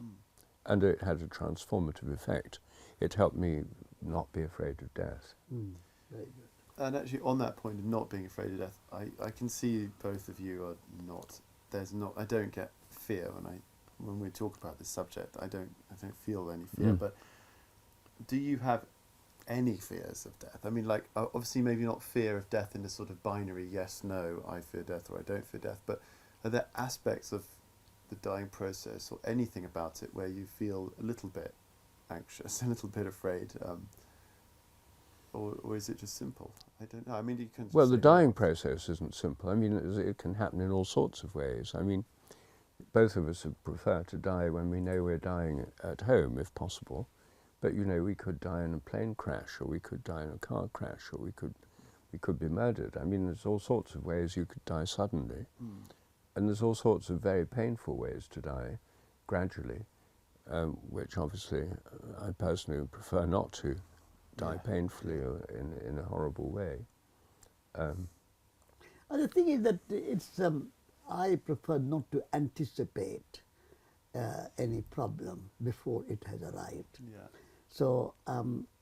And it had a transformative effect. It helped me not be afraid of death. Very good. And actually, on that point of not being afraid of death, I can see both of you are not. I don't get fear when we talk about this subject. I don't feel any fear. But do you have any fears of death? I mean, like, obviously maybe not fear of death in a sort of binary yes, no, I fear death or I don't fear death, but are there aspects of the dying process or anything about it where you feel a little bit anxious, a little bit afraid, or is it just simple? I don't know. I mean, you can. Well, the dying process isn't simple. I mean, it can happen in all sorts of ways. I mean, both of us would prefer to die when we know we're dying at home, if possible. But we could die in a plane crash, or we could die in a car crash, or we could be murdered. I mean, there's all sorts of ways you could die suddenly. And there's all sorts of very painful ways to die gradually, which obviously I personally would prefer not to die painfully or in a horrible way. The thing is that I prefer not to anticipate any problem before it has arrived. So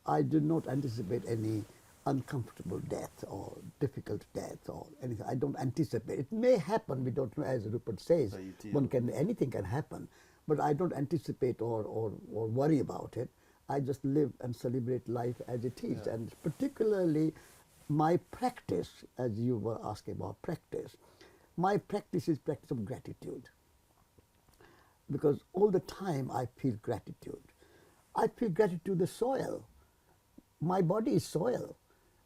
I do not anticipate any uncomfortable death or difficult death or anything. I don't anticipate. It may happen, we don't know, as Rupert says, anything can happen, but I don't anticipate or worry about it. I just live and celebrate life as it is. And particularly my practice, as you were asking about practice, my practice is practice of gratitude. Because all the time I feel gratitude. I feel gratitude to the soil. My body is soil,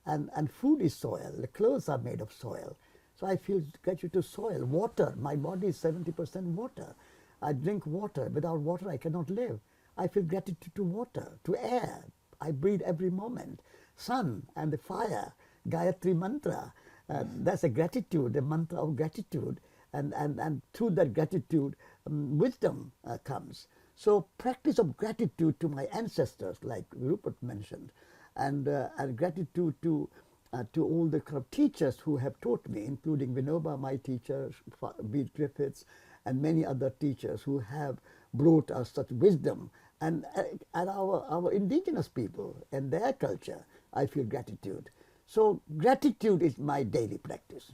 and food is soil. The clothes are made of soil. So I feel gratitude to soil. Water, my body is 70% water. I drink water. Without water I cannot live. I feel gratitude to water, to air. I breathe every moment. Sun and the fire, Gayatri mantra. That's a gratitude, a mantra of gratitude. And through that gratitude, wisdom comes. So practice of gratitude to my ancestors, like Rupert mentioned, and gratitude to all the kind of teachers who have taught me, including Vinoba, my teacher, Bede Griffiths, and many other teachers who have brought us such wisdom, and our indigenous people and their culture, I feel gratitude. So gratitude is my daily practice.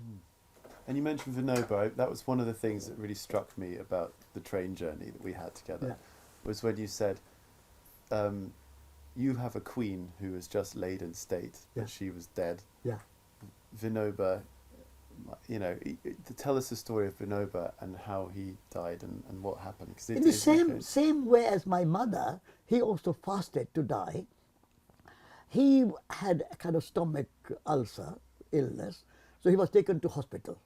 And you mentioned Vinoba. That was one of the things that really struck me about the train journey that we had together, Yeah. was when you said, you have a queen who was just laid in state, but Yeah. she was dead. Yeah. Vinoba, you know, to tell us the story of Vinoba and how he died and what happened. 'Cause In the same way as my mother, he also fasted to die. He had a kind of stomach ulcer illness, so he was taken to hospital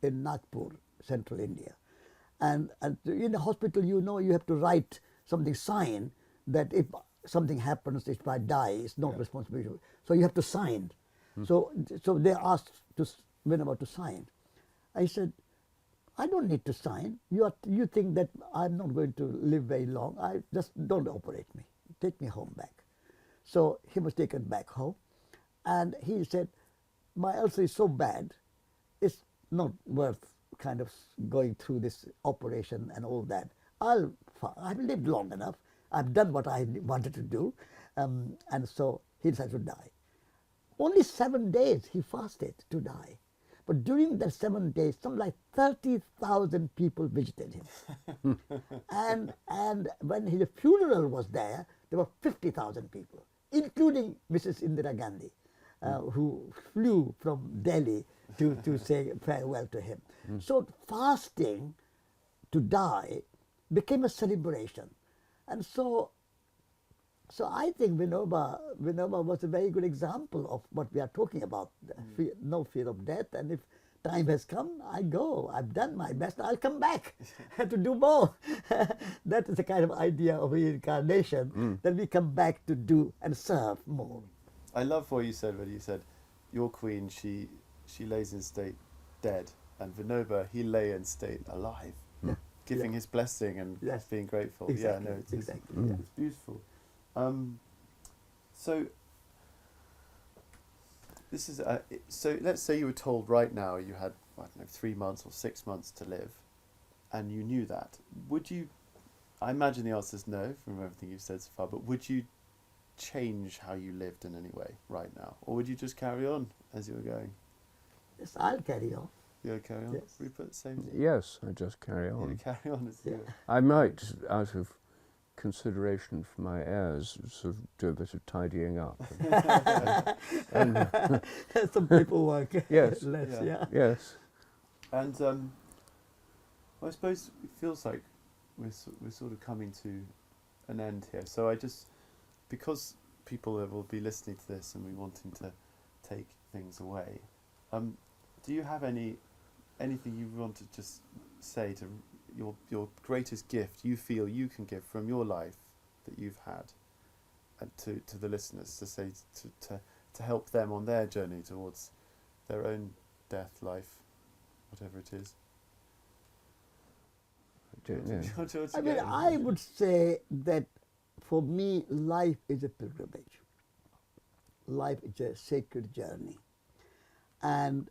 in Nagpur, central India. And in the hospital, you know, you have to write something, sign that if something happens, if I die, it's not responsibility. So you have to sign. So they asked Vinoba to sign. I said, I don't need to sign. You think that I'm not going to live very long. I just don't operate me. Take me home back. So he was taken back home, and he said, my ulcer is so bad, it's not worth kind of going through this operation and all that. I've lived long enough. I've done what I wanted to do, and so he decided to die. Only 7 days he fasted to die. But during that 7 days, something like 30,000 people visited him. and when his funeral was there were 50,000 people, including Mrs. Indira Gandhi, who flew from Delhi to say farewell to him. So fasting to die became a celebration. And so I think Vinoba was a very good example of what we are talking about. No fear of death, and if time has come, I go. I've done my best. I'll come back to do more. That is the kind of idea of reincarnation, that we come back to do and serve more. I love what you said when you said, your queen, she lays in state dead, and Vinoba, he lay in state alive, giving his blessing and being grateful. Exactly. Yeah, no, it's Exactly. it's beautiful. So this is so let's say you were told right now you had, I don't know, 3 months or 6 months to live, and you knew that. Would you? I imagine the answer is no from everything you've said so far. But would you change how you lived in any way right now, or would you just carry on as you were going? Yes, I'll carry on. You'll carry on, Yes. Rupert. Same. Yes, I just carry on. You carry on as you. I might, out of consideration for my heirs, sort of do a bit of tidying up. Some paperwork. Yes. Less, Yeah. Yes. And I suppose it feels like we're sort of coming to an end here. So because people will be listening to this and we wanting to take things away, do you have anything you want to just say to your greatest gift you feel you can give from your life that you've had, to the listeners, to say to help them on their journey towards their own death, life, whatever it is? I mean, I would say that for me, life is a pilgrimage. Life is a sacred journey. And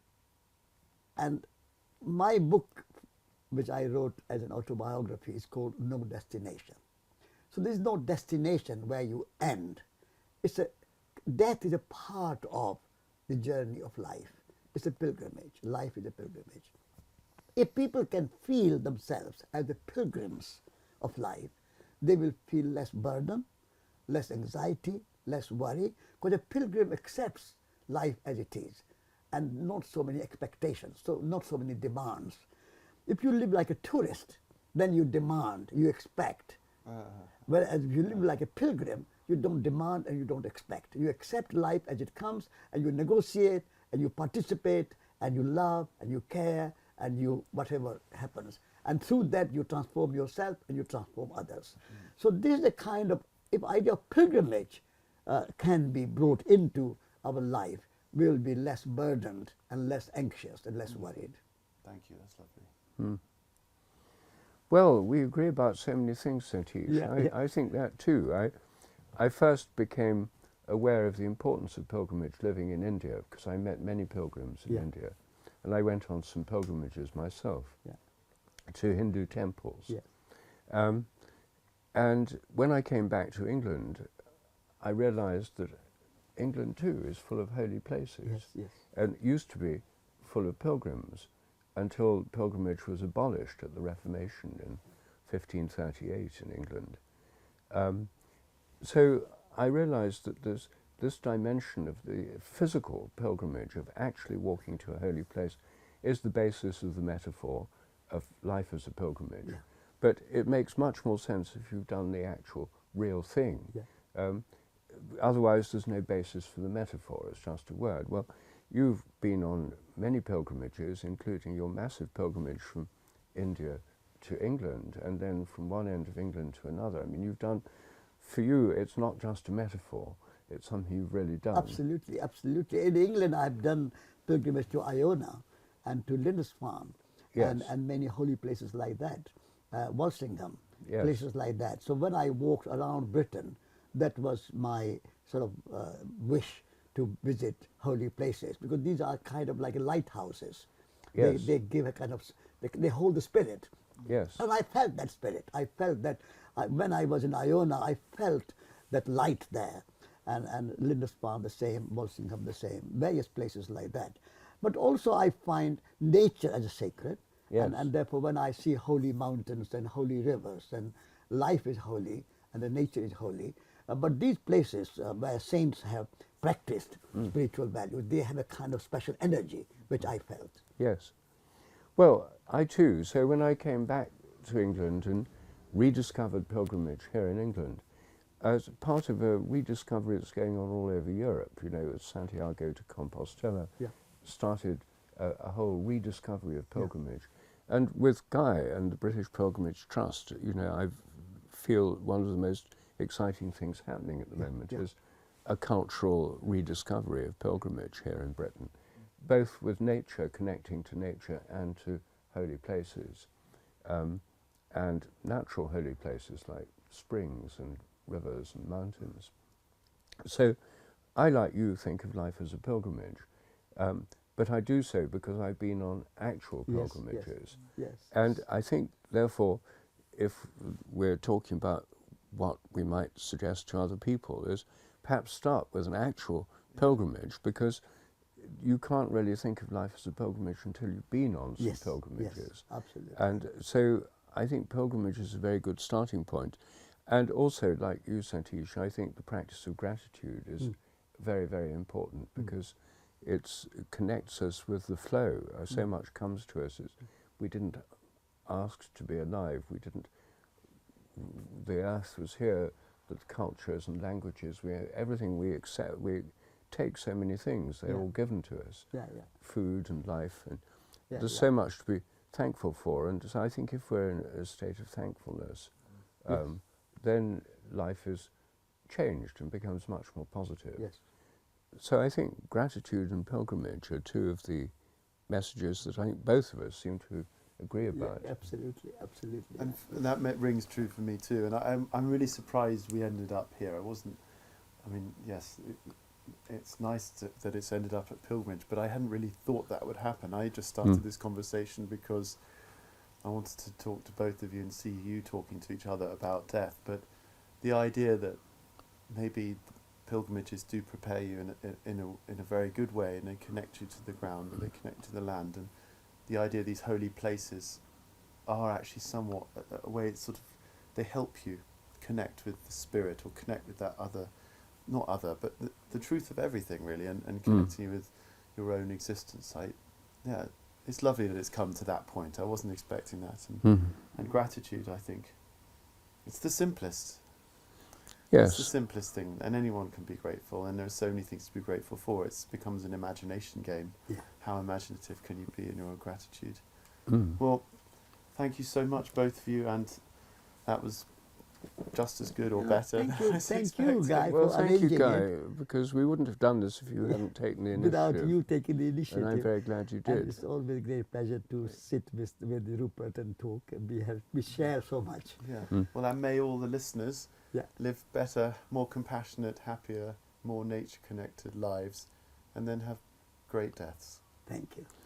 my book, which I wrote as an autobiography, is called No Destination. So there is no destination where you end. Death is a part of the journey of life. It's a pilgrimage. Life is a pilgrimage. If people can feel themselves as the pilgrims of life, they will feel less burden, less anxiety, less worry, because a pilgrim accepts life as it is, and not so many expectations, so not so many demands. If you live like a tourist, then you demand, you expect. Whereas if you live like a pilgrim, you don't demand and you don't expect. You accept life as it comes, and you negotiate, and you participate, and you love, and you care, and you whatever happens. And through that you transform yourself and you transform others. So this is the kind of, if idea of pilgrimage can be brought into our life, we will be less burdened and less anxious and less worried. Thank you, that's lovely. Well, we agree about so many things, Satish. Yeah, I think that too. I first became aware of the importance of pilgrimage living in India, because I met many pilgrims in India, and I went on some pilgrimages myself. Yeah. to Hindu temples. Yes. And when I came back to England, I realized that England too is full of holy places. Yes, yes. And it used to be full of pilgrims until pilgrimage was abolished at the Reformation in 1538 in England. So I realized that there's this dimension of the physical pilgrimage, of actually walking to a holy place, is the basis of the metaphor of life as a pilgrimage. Yeah. But it makes much more sense if you've done the actual real thing. Yeah. Otherwise, there's no basis for the metaphor. It's just a word. Well, you've been on many pilgrimages, including your massive pilgrimage from India to England, and then from one end of England to another. I mean, you've done, for you, it's not just a metaphor. It's something you've really done. Absolutely, absolutely. In England, I've done pilgrimage to Iona and to Lindisfarne, Yes. and many holy places like that, Walsingham, Yes. places like that. So when I walked around Britain, that was my sort of wish to visit holy places, because these are kind of like lighthouses. Yes. They give a kind of, they hold the spirit. Yes. And I felt that spirit. I felt that when I was in Iona, I felt that light there. And Lindisfarne the same, Walsingham the same, various places like that. But also I find nature as a sacred. Yes. And therefore when I see holy mountains and holy rivers, and life is holy and the nature is holy. But these places where saints have practiced spiritual values, they have a kind of special energy, which I felt. Yes. Well, I too. So when I came back to England and rediscovered pilgrimage here in England, as part of a rediscovery that's going on all over Europe, you know, at Santiago de Compostela, Yeah. started a whole rediscovery of pilgrimage. And with Guy and the British Pilgrimage Trust, you know, I feel one of the most exciting things happening at the moment is a cultural rediscovery of pilgrimage here in Britain, both with nature, connecting to nature, and to holy places, and natural holy places like springs and rivers and mountains. So I, like you, think of life as a pilgrimage, but I do so because I've been on actual Yes, pilgrimages. Yes. And I think, therefore, if we're talking about what we might suggest to other people, is perhaps start with an actual pilgrimage, because you can't really think of life as a pilgrimage until you've been on some pilgrimages. Yes, absolutely. And so I think pilgrimage is a very good starting point. And also, like you, Satish, I think the practice of gratitude is very, very important, because it connects us with the flow. So much comes to us. We didn't ask to be alive. We didn't. The earth was here, but cultures and languages, everything we accept, we take so many things. They're all given to us. Yeah, yeah. Food and life, and Yeah, there's yeah. so much to be thankful for. And so I think if we're in a state of thankfulness, then life is changed and becomes much more positive. Yes. So I think gratitude and pilgrimage are two of the messages that I think both of us seem to agree about. Yeah, absolutely, absolutely. And that rings true for me too. And I'm really surprised we ended up here. I mean, yes, it's nice that it's ended up at pilgrimage, but I hadn't really thought that would happen. I just started this conversation because I wanted to talk to both of you and see you talking to each other about death. But the idea that maybe pilgrimages do prepare you in a very good way, and they connect you to the ground, and they connect to the land, and the idea of these holy places are actually somewhat a way it's sort of, they help you connect with the spirit, or connect with that other, not other, but the truth of everything really, and connecting you with your own existence. It's lovely that it's come to that point. I wasn't expecting that, and gratitude, I think, it's the simplest. It's the Yes. simplest thing, and anyone can be grateful, and there are so many things to be grateful for. It becomes an imagination game. Yeah. How imaginative can you be in your gratitude? Mm. Well, thank you so much, both of you, and that was just as good or better. Thank than you, I was thank you, expecting. Guy, Well, for thank you, arranging Guy, it. because we wouldn't have done this if you hadn't taken the initiative. Without you taking the initiative. And I'm very glad you And did. it's always a great pleasure to sit with Rupert and talk, and we share so much. Yeah. Well, and may all the listeners live better, more compassionate, happier, more nature-connected lives, and then have great deaths. Thank you.